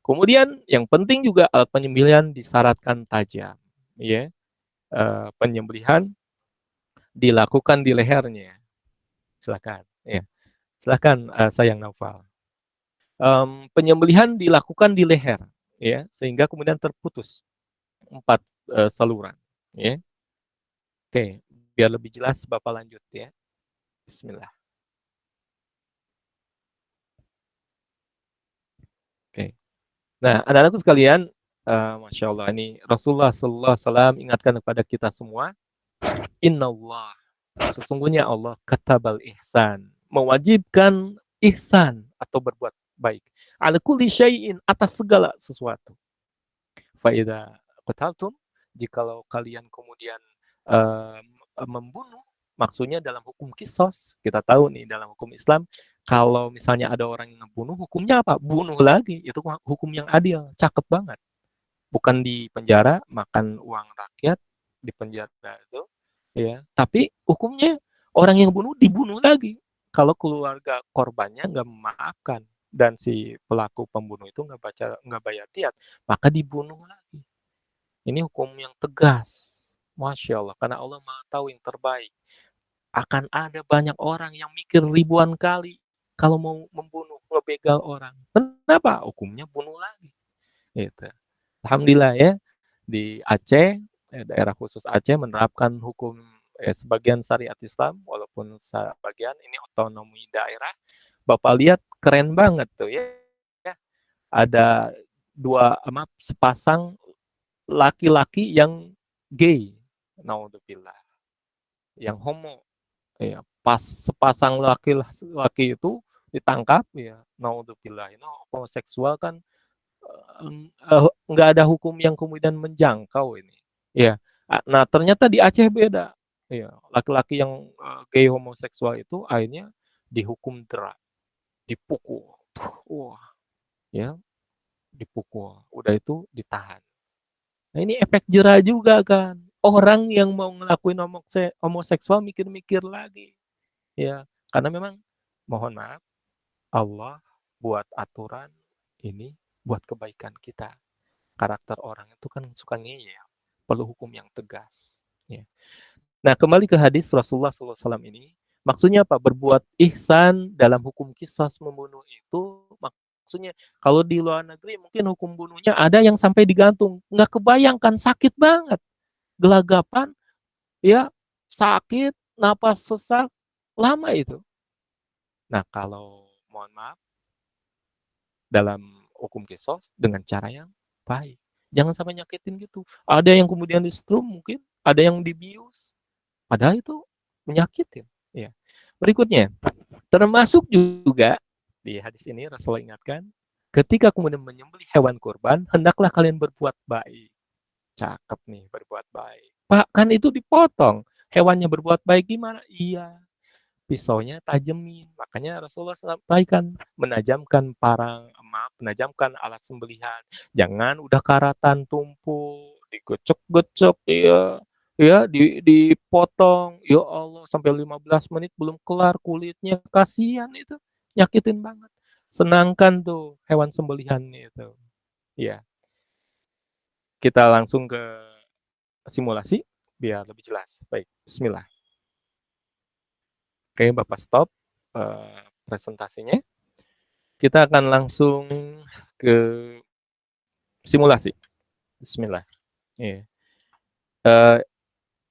Kemudian yang penting juga alat penyembelihan disyaratkan tajam, ya. Penyembelihan dilakukan di lehernya. Silakan, ya. Silakan, Sayang Naufal. Penyembelihan dilakukan di leher, ya, sehingga kemudian terputus 4 saluran, ya. Oke, biar lebih jelas Bapak lanjut ya. Bismillah. Oke. Nah, anak-anakku sekalian, Masya Allah, ini Rasulullah SAW ingatkan kepada kita semua, Innallah, sesungguhnya Allah katabal ihsan, mewajibkan ihsan atau berbuat baik. Ala kulli syai'in, atas segala sesuatu. Faida qataltum, jikalau kalian kemudian membunuh, maksudnya dalam hukum kisos, kita tahu nih dalam hukum Islam, kalau misalnya ada orang yang membunuh, hukumnya apa? Bunuh lagi, itu hukum yang adil, cakep banget. Bukan di penjara, makan uang rakyat, di penjara itu, ya. Tapi hukumnya orang yang bunuh dibunuh lagi. Kalau keluarga korbannya nggak memaafkan dan si pelaku pembunuh itu nggak bayar diat, maka dibunuh lagi. Ini hukum yang tegas, Masya Allah, karena Allah Maha tahu yang terbaik. Akan ada banyak orang yang mikir ribuan kali kalau mau membunuh, ngebegal orang. Kenapa? Hukumnya bunuh lagi. Gitu. Alhamdulillah ya, di Aceh, daerah khusus Aceh menerapkan hukum sebagian syariat Islam, walaupun sebagian ini otonomi daerah. Bapak lihat keren banget tuh ya. Ada sepasang laki-laki yang gay, naudzubillah, yang homo, ya, pas sepasang laki-laki itu ditangkap, ya, naudzubillah, ini homoseksual kan nggak ada hukum yang kemudian menjangkau ini, ya. Nah ternyata di Aceh beda, ya, laki-laki yang gay homoseksual itu akhirnya dihukum dera, dipukul, wah, ya, dipukul, udah itu ditahan. Nah ini efek jera juga kan. Orang yang mau ngelakuin homoseksual mikir-mikir lagi. Ya, karena memang mohon maaf, Allah buat aturan ini buat kebaikan kita. Karakter orang itu kan suka ngeyel, perlu hukum yang tegas. Ya. Nah kembali ke hadis Rasulullah SAW ini, maksudnya apa? Berbuat ihsan dalam hukum qisas membunuh itu, maksudnya kalau di luar negeri mungkin hukum bunuhnya ada yang sampai digantung, nggak kebayangkan, sakit banget, gelagapan, ya, sakit, napas sesak, lama itu. Nah kalau mohon maaf, dalam hukum qisas dengan cara yang baik, jangan sampai nyakitin gitu. Ada yang kemudian di strum, mungkin ada yang dibius, padahal itu menyakitin. Ya. Berikutnya, termasuk juga di hadis ini Rasulullah ingatkan, Ketika kemudian menyembelih hewan kurban, hendaklah kalian berbuat baik. Cakep nih, berbuat baik. Pak, kan itu dipotong. Hewannya berbuat baik gimana? Iya, pisaunya tajemin. Makanya Rasulullah sampaikan, menajamkan alat sembelihan. Jangan udah karatan tumpul, digocok-gocok, ya, ya, dipotong. Ya Allah, sampai 15 menit belum kelar kulitnya. Kasihan itu, nyakitin banget. Senangkan tuh hewan sembelihannya itu. Ya, kita langsung ke simulasi biar lebih jelas. Baik, bismillah. Oke, Bapak stop presentasinya. Kita akan langsung ke simulasi. Bismillah. Yeah.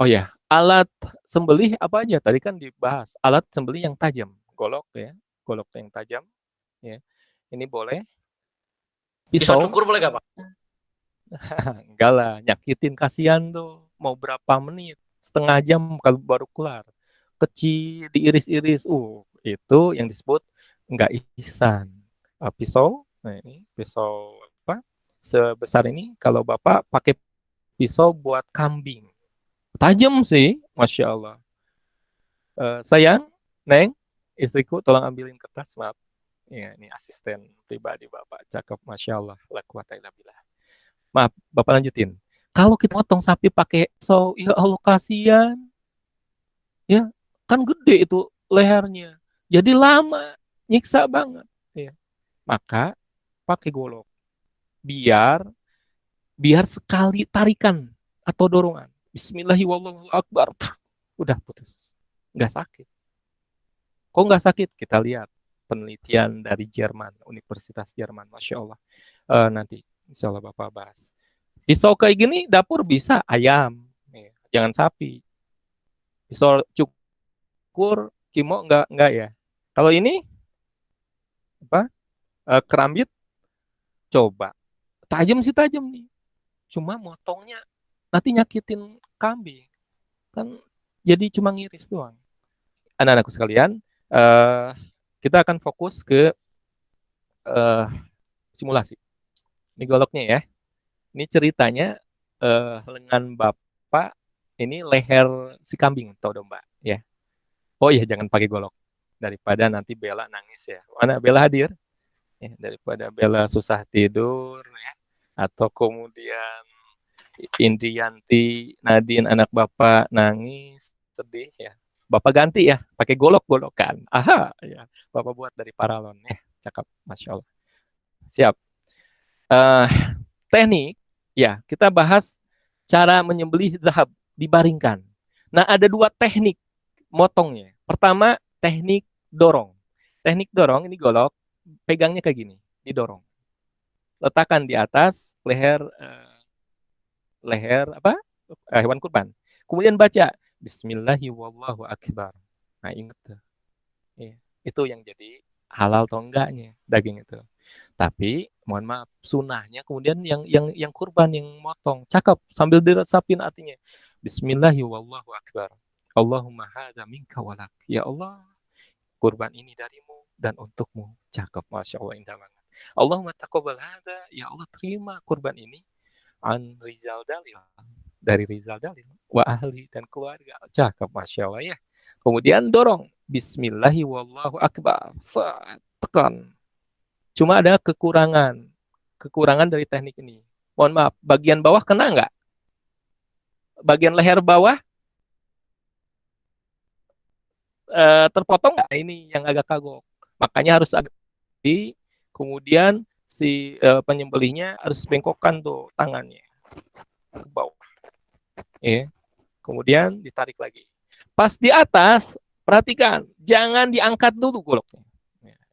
Oh ya, alat sembelih apa aja? Tadi kan dibahas. Alat sembelih yang tajam, golok ya, golok yang tajam. Ya, ini boleh. Pisau cukur boleh gak, Pak? Enggak lah, nyakitin kasihan tuh. Mau berapa menit? Setengah jam kalau baru kelar. Kecil, diiris-iris. Itu yang disebut enggak ihsan. Pisau, nah ini pisau apa? Sebesar ini. Kalau Bapak pakai pisau buat kambing. Tajam sih, Masya Allah. Sayang, Neng, istriku tolong ambilin kertas, maaf. Ya, ini asisten pribadi Bapak. Cakep, Masya Allah. La quwata illa billah. Maaf, Bapak lanjutin. Kalau kita potong sapi pakai pisau, ya Allah kasihan. Ya, kan gede itu lehernya. Jadi lama, nyiksa banget. Ya. Maka pakai golok. Biar sekali tarikan atau dorongan. Bismillahirrahmanirrahim. Udah putus. Nggak sakit. Kok nggak sakit? Kita lihat penelitian dari Jerman, Universitas Jerman. Masya Allah. Nanti insya Allah Bapak bahas. Pisau kayak gini dapur bisa ayam, ya, jangan sapi. Pisau cukur kimo enggak ya. Kalau ini apa? Kerambit coba. Tajam sih tajam nih. Cuma motongnya nanti nyakitin kambing. Kan jadi cuma ngiris doang. Anak-anakku sekalian, kita akan fokus ke simulasi. Ini goloknya ya. Ini ceritanya lengan Bapak ini leher si kambing atau domba ya. Oh iya, jangan pakai golok daripada nanti Bella nangis ya. Mana Bella hadir? Ya, daripada Bella susah tidur ya, atau kemudian Indriyanti, Nadine anak Bapak nangis sedih ya. Bapak ganti ya, pakai golok-golokan. Aha, ya. Bapak buat dari paralon ya. Cakep, Masya Allah. Siap. Teknik, ya kita bahas cara menyembelih zahab, dibaringkan. Nah ada dua teknik motongnya. Pertama teknik dorong. Teknik dorong ini golok, pegangnya kayak gini, didorong. Letakkan di atas leher hewan kurban. Kemudian baca Bismillahirrahmanirrahim. Nah ingat tuh. Ya, itu yang jadi halal atau enggaknya daging itu. Tapi mohon maaf, sunahnya kemudian yang kurban yang motong. Cakep sambil diresapin artinya. Bismillahirrahmanirrahim. Allahumma hadza minka walak. Ya Allah, kurban ini darimu dan untukmu. Cakep, Masya Allah, indah banget. Allahumma taqabbal hadza. Ya Allah, terima kurban ini an Rizal Dalil. Dari Rizal Dalil. Wa ahli dan keluarga. Cakep, Masya Allah ya. Kemudian dorong. Bismillahirrahmanirrahim. Tekan. Cuma ada kekurangan dari teknik ini. Mohon maaf, bagian bawah kena nggak? Bagian leher bawah terpotong nggak? Ini yang agak kagok. Makanya harus agak kemudian si penyembelihnya harus bengkokkan tuh tangannya ke bawah. Ya. Kemudian ditarik lagi. Pas di atas, perhatikan, jangan diangkat dulu goloknya.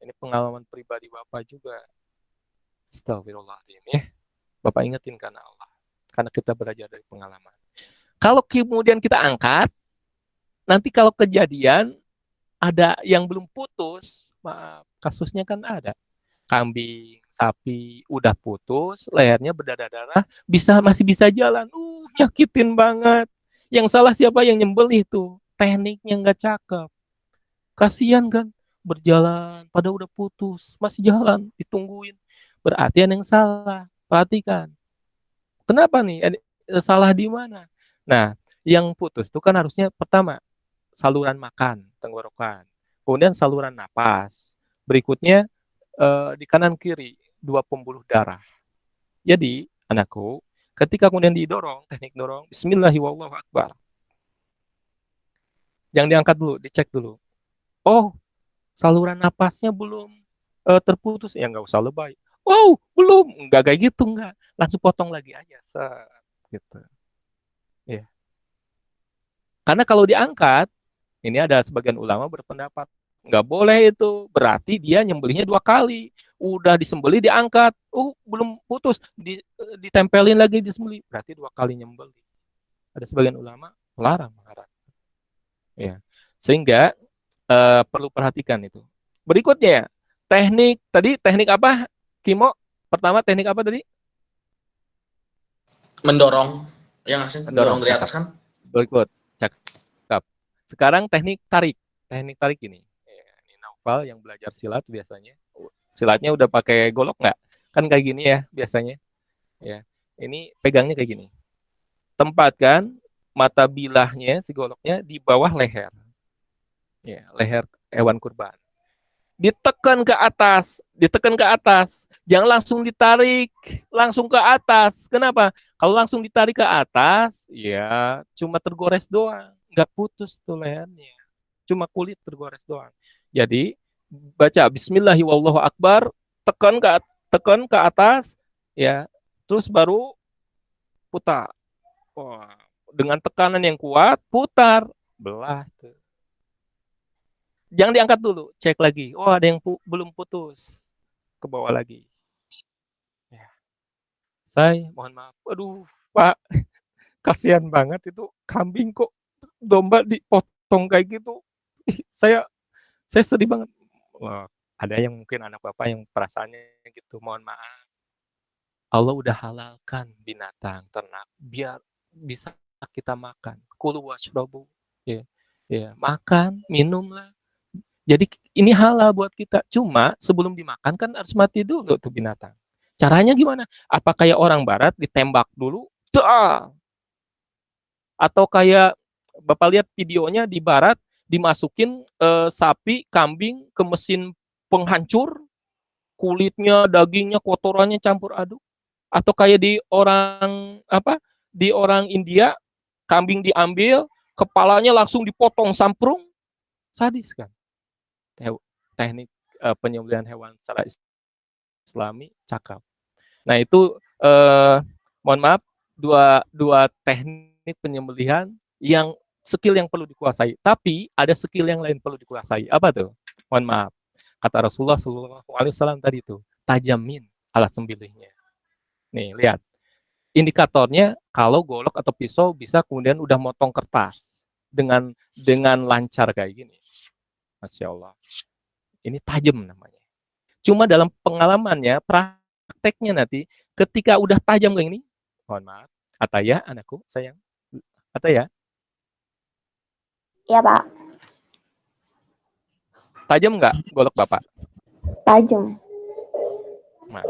Ini pengalaman pribadi Bapak juga. Astagfirullahaladzim ya. Bapak ingetin karena Allah. Karena kita belajar dari pengalaman. Kalau kemudian kita angkat, nanti kalau kejadian ada yang belum putus, maaf, kasusnya kan ada. Kambing, sapi, udah putus, lehernya berdarah-darah, masih bisa jalan. Nyakitin banget. Yang salah siapa? Yang nyembelih tuh. Tekniknya nggak cakep. Kasian kan? Berjalan, pada udah putus, masih jalan, ditungguin. berarti ada yang salah. Perhatikan. Kenapa nih? Salah di mana? Nah, yang putus itu kan harusnya pertama saluran makan, tenggorokan. Kemudian saluran napas. Berikutnya di kanan kiri, 2 pembuluh darah. Jadi, anakku, ketika kemudian didorong, teknik dorong, Bismillahirrahmanirrahim. Yang diangkat dulu, dicek dulu. Oh, saluran napasnya belum terputus. Ya nggak usah lebay. Oh, belum. Nggak kayak gitu, nggak. Langsung potong lagi aja. Gitu. Ya. Karena kalau diangkat, ini ada sebagian ulama berpendapat, nggak boleh itu. Berarti dia nyembelihnya 2 kali. Udah disembelih, diangkat. Belum putus. Ditempelin lagi, disembelih. Berarti 2 kali nyembelih. Ada sebagian ulama melarang. Ya. Sehingga perlu perhatikan itu. Berikutnya, teknik apa, Kimo? Pertama teknik apa tadi? Mendorong, mendorong dari atas kan? Berikut, cakep. Sekarang teknik tarik. Teknik tarik ini. Ini Naufal yang belajar silat biasanya. Silatnya udah pakai golok nggak? Kan kayak gini ya biasanya. Ya, ini pegangnya kayak gini. Tempatkan mata bilahnya si goloknya di bawah leher. Ya, leher hewan kurban. Ditekan ke atas, jangan langsung ditarik, langsung ke atas. Kenapa? Kalau langsung ditarik ke atas, ya cuma tergores doang, nggak putus tuh lehernya, cuma kulit tergores doang. Jadi baca Bismillahirrahmanirrahim, tekan ke atas, ya, terus baru putar. Wah, dengan tekanan yang kuat, putar, belah tuh. Jangan diangkat dulu, cek lagi. Oh, ada yang belum putus. Ke bawah lagi. Ya. Saya mohon maaf. Aduh, Pak, kasihan banget itu kambing kok domba dipotong kayak gitu. Saya sedih banget. Wah, ada yang mungkin anak Bapak yang perasaannya gitu. Mohon maaf. Allah udah halalkan binatang ternak biar bisa kita makan. Kulu washrabu. Ya. Ya, makan, minumlah. Jadi ini halal buat kita. Cuma sebelum dimakan kan harus mati dulu tuh binatang. Caranya gimana? Apa kayak orang barat ditembak dulu? Dah! Atau kayak Bapak lihat videonya di barat dimasukin sapi, kambing ke mesin penghancur, kulitnya, dagingnya, kotorannya campur aduk. Atau kayak di orang India, kambing diambil, kepalanya langsung dipotong samprung, sadis kan? Teknik penyembelihan hewan secara Islami cakep. Nah itu mohon maaf dua teknik penyembelihan yang skill yang perlu dikuasai. Tapi ada skill yang lain perlu dikuasai. Apa tuh? Mohon maaf. Kata Rasulullah SAW tadi itu tajamin alat sembelihnya. Nih lihat indikatornya kalau golok atau pisau bisa kemudian udah motong kertas dengan lancar kayak gini. Masya Allah. Ini tajam namanya. Cuma dalam pengalamannya, prakteknya nanti, ketika udah tajam kayak ini, mohon maaf, Ataya, anakku, sayang. Ataya? Iya, Pak. Tajam nggak golok Bapak? Tajam. Nah,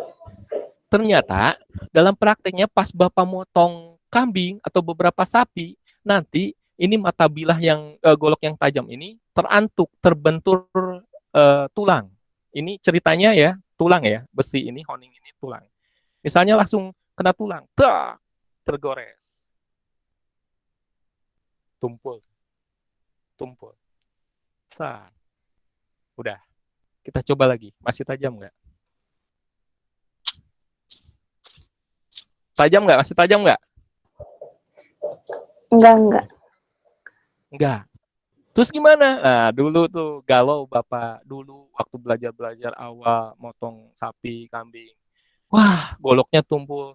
ternyata dalam prakteknya pas Bapak motong kambing atau beberapa sapi, nanti ini mata bilah yang golok yang tajam ini terantuk, terbentur tulang. Ini ceritanya ya, tulang ya, besi ini, honing ini tulang. Misalnya langsung kena tulang, tergores. Tumpul. Udah, kita coba lagi. Masih tajam nggak? Tajam nggak? Masih tajam nggak? Enggak. Terus gimana? Nah, dulu tuh galau Bapak. Dulu waktu belajar awal motong sapi, kambing. Wah, goloknya tumpul.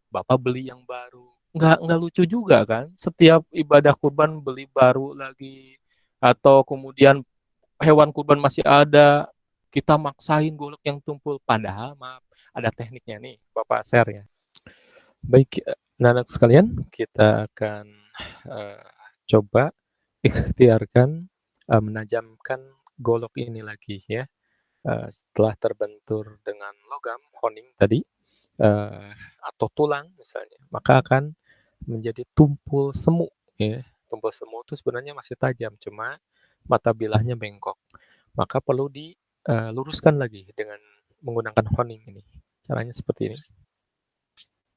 Bapak beli yang baru. Enggak lucu juga kan? Setiap ibadah kurban beli baru lagi. Atau kemudian hewan kurban masih ada. Kita maksain golok yang tumpul. Padahal maaf, ada tekniknya nih. Bapak share ya. Baik, anak-anak sekalian, kita akan coba ikhtiarkan menajamkan golok ini lagi ya. Setelah terbentur dengan logam honing tadi atau tulang misalnya, maka akan menjadi tumpul semu ya. Tumpul semu itu sebenarnya masih tajam, cuma mata bilahnya bengkok. Maka perlu diluruskan lagi dengan menggunakan honing ini. Caranya seperti ini.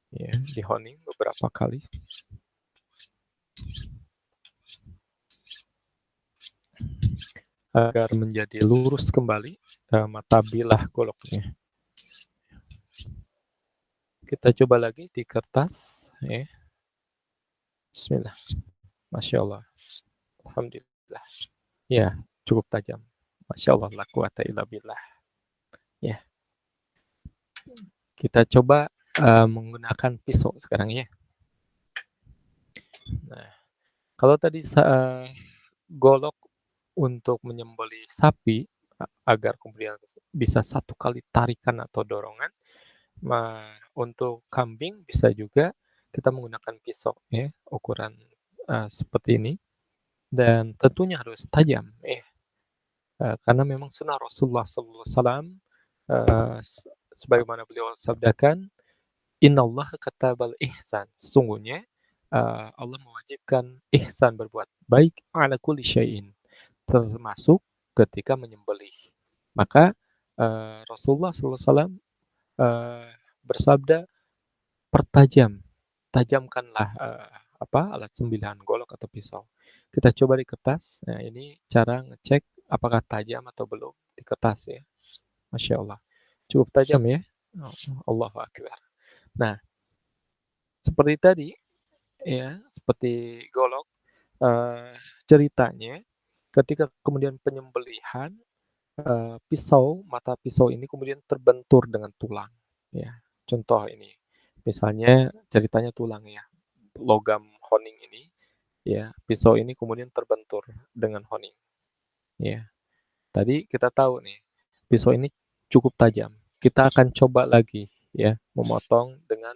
Ya, di honing beberapa kali. Agar menjadi lurus kembali mata bilah goloknya. Kita coba lagi di kertas. Ya. Bismillah. Masya Allah. Alhamdulillah. Ya, cukup tajam. Masya Allah, la quwata illa billah. Ya. Kita coba menggunakan pisau sekarang ya. Nah, kalau tadi golok untuk menyembelih sapi agar kemudian bisa satu kali tarikan atau dorongan, untuk kambing bisa juga kita menggunakan pisau ya, ukuran seperti ini, dan tentunya harus tajam ya. Karena memang sunnah Rasulullah SAW sebagaimana beliau sabdakan, Innallaha katabal ihsan, sesungguhnya Allah mewajibkan ihsan, berbuat baik ala kulli syai'in, termasuk ketika menyembelih. Maka Rasulullah SAW bersabda, tajamkanlah alat sembelihan, golok atau pisau. Kita coba di kertas. Nah, ini cara ngecek apakah tajam atau belum di kertas ya. Masya Allah, cukup tajam ya. Allahu Akbar. Nah, seperti tadi ya, seperti golok, ceritanya ketika kemudian penyembelihan, mata pisau ini kemudian terbentur dengan tulang ya. Contoh ini, misalnya ceritanya tulang ya, logam honing ini ya, pisau ini kemudian terbentur dengan honing ya. Tadi kita tahu nih, pisau ini cukup tajam. Kita akan coba lagi ya, memotong dengan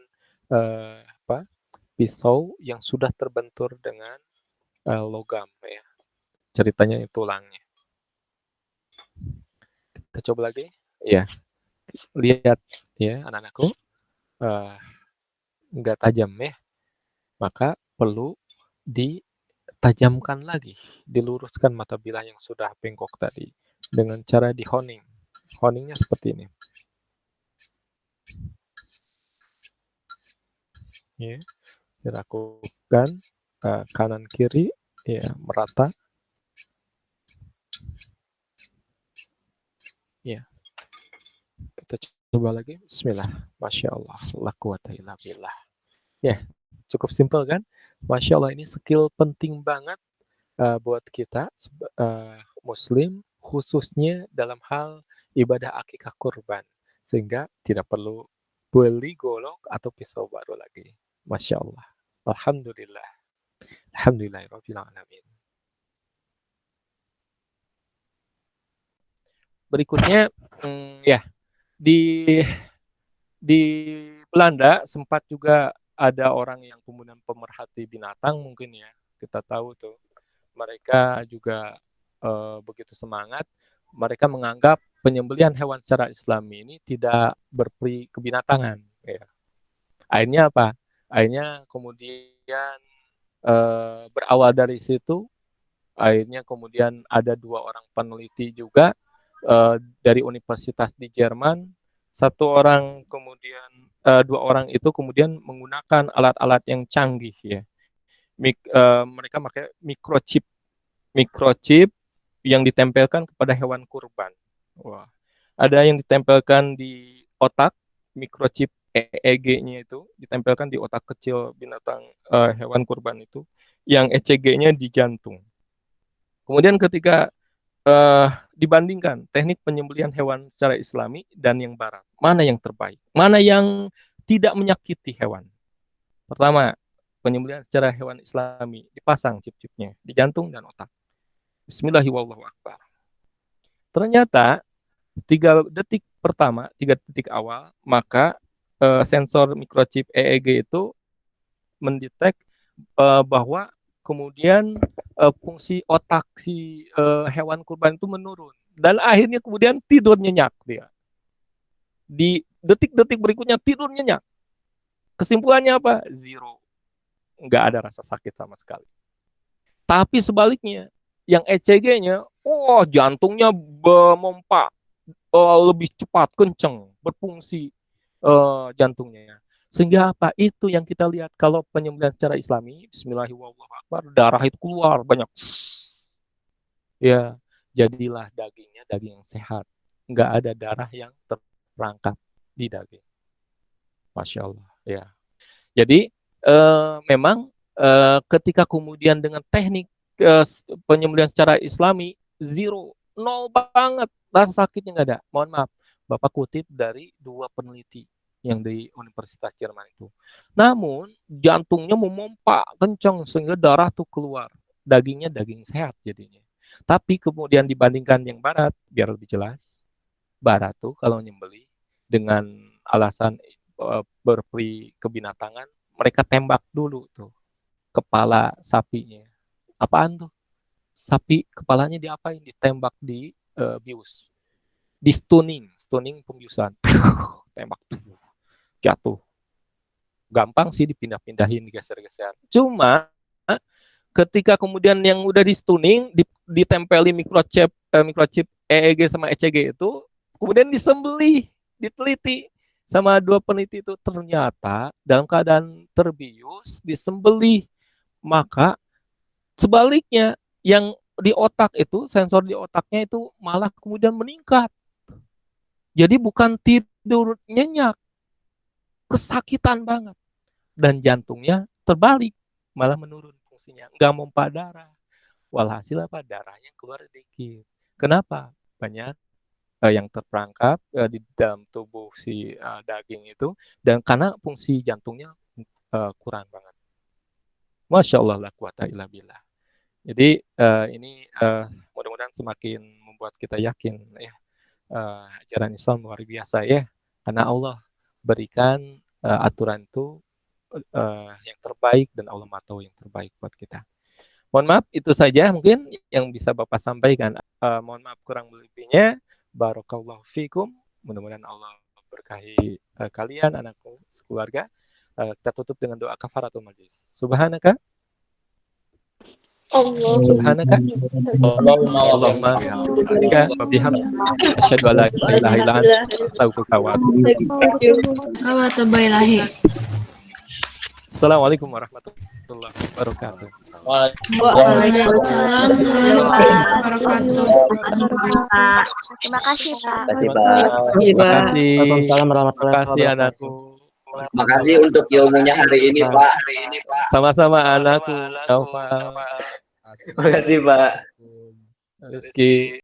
pisau yang sudah terbentur dengan logam ya. Ceritanya tulangnya. Kita coba lagi. Ya. Lihat ya anak-anakku, nggak tajam ya. Maka perlu ditajamkan lagi, diluruskan mata bilah yang sudah bengkok tadi dengan cara di honing. Honingnya seperti ini. Ya. Dilakukan kanan kiri ya, merata. Ya. Kita coba lagi. Bismillah. Masya Allah. La quwata illa billah. Ya, cukup simpel kan? Masya Allah, ini skill penting banget buat kita Muslim, khususnya dalam hal ibadah akikah kurban. Sehingga tidak perlu beli golok atau pisau baru lagi. Masya Allah. Alhamdulillah. Alhamdulillahirabbil alamin. Berikutnya ya, di Belanda sempat juga ada orang yang kemudian pemerhati binatang mungkin ya. Kita tahu tuh. Mereka juga begitu semangat. Mereka menganggap penyembelihan hewan secara Islami ini tidak berperi kebinatangan ya. Akhirnya apa? Akhirnya kemudian berawal dari situ, akhirnya kemudian ada 2 orang peneliti juga dari universitas di Jerman. 1 orang kemudian 2 orang itu kemudian menggunakan alat-alat yang canggih ya. Mereka pakai microchip yang ditempelkan kepada hewan kurban. Wah, ada yang ditempelkan di otak, microchip EEG-nya itu ditempelkan di otak kecil binatang hewan kurban itu, yang ECG-nya di jantung. Kemudian ketika dibandingkan teknik penyembelihan hewan secara Islami dan yang Barat, mana yang terbaik? Mana yang tidak menyakiti hewan? Pertama, penyembelihan secara hewan Islami, dipasang chip-chipnya di jantung dan otak. Bismillahirrahmanirrahim. Ternyata 3 detik pertama, 3 detik awal, maka sensor microchip EEG itu mendetek bahwa kemudian fungsi otak si hewan kurban itu menurun dan akhirnya kemudian tidur nyenyak dia. Di detik-detik berikutnya tidur nyenyak. Kesimpulannya apa? Zero. Nggak ada rasa sakit sama sekali. Tapi sebaliknya, yang ECG-nya, jantungnya memompa lebih cepat, kenceng, berfungsi jantungnya. Sehingga apa? Itu yang kita lihat kalau penyembelihan secara Islami, Bismillahirrahmanirrahim, darah itu keluar banyak. Ya, jadilah dagingnya daging yang sehat. Nggak ada darah yang terperangkap di daging. Masya Allah. Ya. Jadi memang ketika kemudian dengan teknik penyembelihan secara Islami, zero, nol banget, rasa sakitnya nggak ada. Mohon maaf, Bapak kutip dari 2 peneliti yang di Universitas Jerman itu. Namun jantungnya memompa kencang sehingga darah tuh keluar. Dagingnya daging sehat jadinya. Tapi kemudian dibandingkan yang barat, biar lebih jelas, barat tuh kalau nyembeli dengan alasan berperi kebinatangan, mereka tembak dulu tuh kepala sapinya. Apaan tuh? Sapi kepalanya diapain? Ditembak di bius. Di stunning pembiusan. Tembak tuh. Jatuh. Gampang sih dipindah-pindahin, digeser-geser. Cuma ketika kemudian yang udah di stunning, ditempeli microchip EEG sama ECG itu, kemudian disembelih, diteliti sama 2 peneliti itu, ternyata dalam keadaan terbius, disembelih, maka sebaliknya yang di otak itu, sensor di otaknya itu malah kemudian meningkat. Jadi bukan tidur nyenyak, kesakitan banget, dan jantungnya terbalik, malah menurun fungsinya, nggak mompa darah. Walhasil apa? Darahnya keluar dikit. Kenapa? Banyak yang terperangkap di dalam tubuh si daging itu, dan karena fungsi jantungnya kurang banget. Masya Allah, la quwata illa billah. Jadi ini mudah-mudahan semakin membuat kita yakin ya, ajaran Islam luar biasa ya, karena Allah berikan aturan itu yang terbaik, dan Allah Maha tahu yang terbaik buat kita. Mohon maaf, itu saja mungkin yang bisa Bapak sampaikan. Mohon maaf kurang lebihnya. Barakallahu fikum. Mudah-mudahan Allah berkahi kalian, anakku, sekeluarga. Kita tutup dengan doa kafaratul majlis. Subhanaka. Subhanaka. Allahumma wa bihamdika asyhadu an la ilaha illa anta astaghfiruka wa atubu ilaik. Assalamualaikum warahmatullahi wabarakatuh. Waalaikumsalam warahmatullahi wabarakatuh. Terima kasih, Pak. Terima kasih. Terima kasih anakku. Terima kasih untuk ilmunya hari ini, Pak. Sama-sama anakku. Terima kasih, Pak. Terima kasih, Pak. Rizky.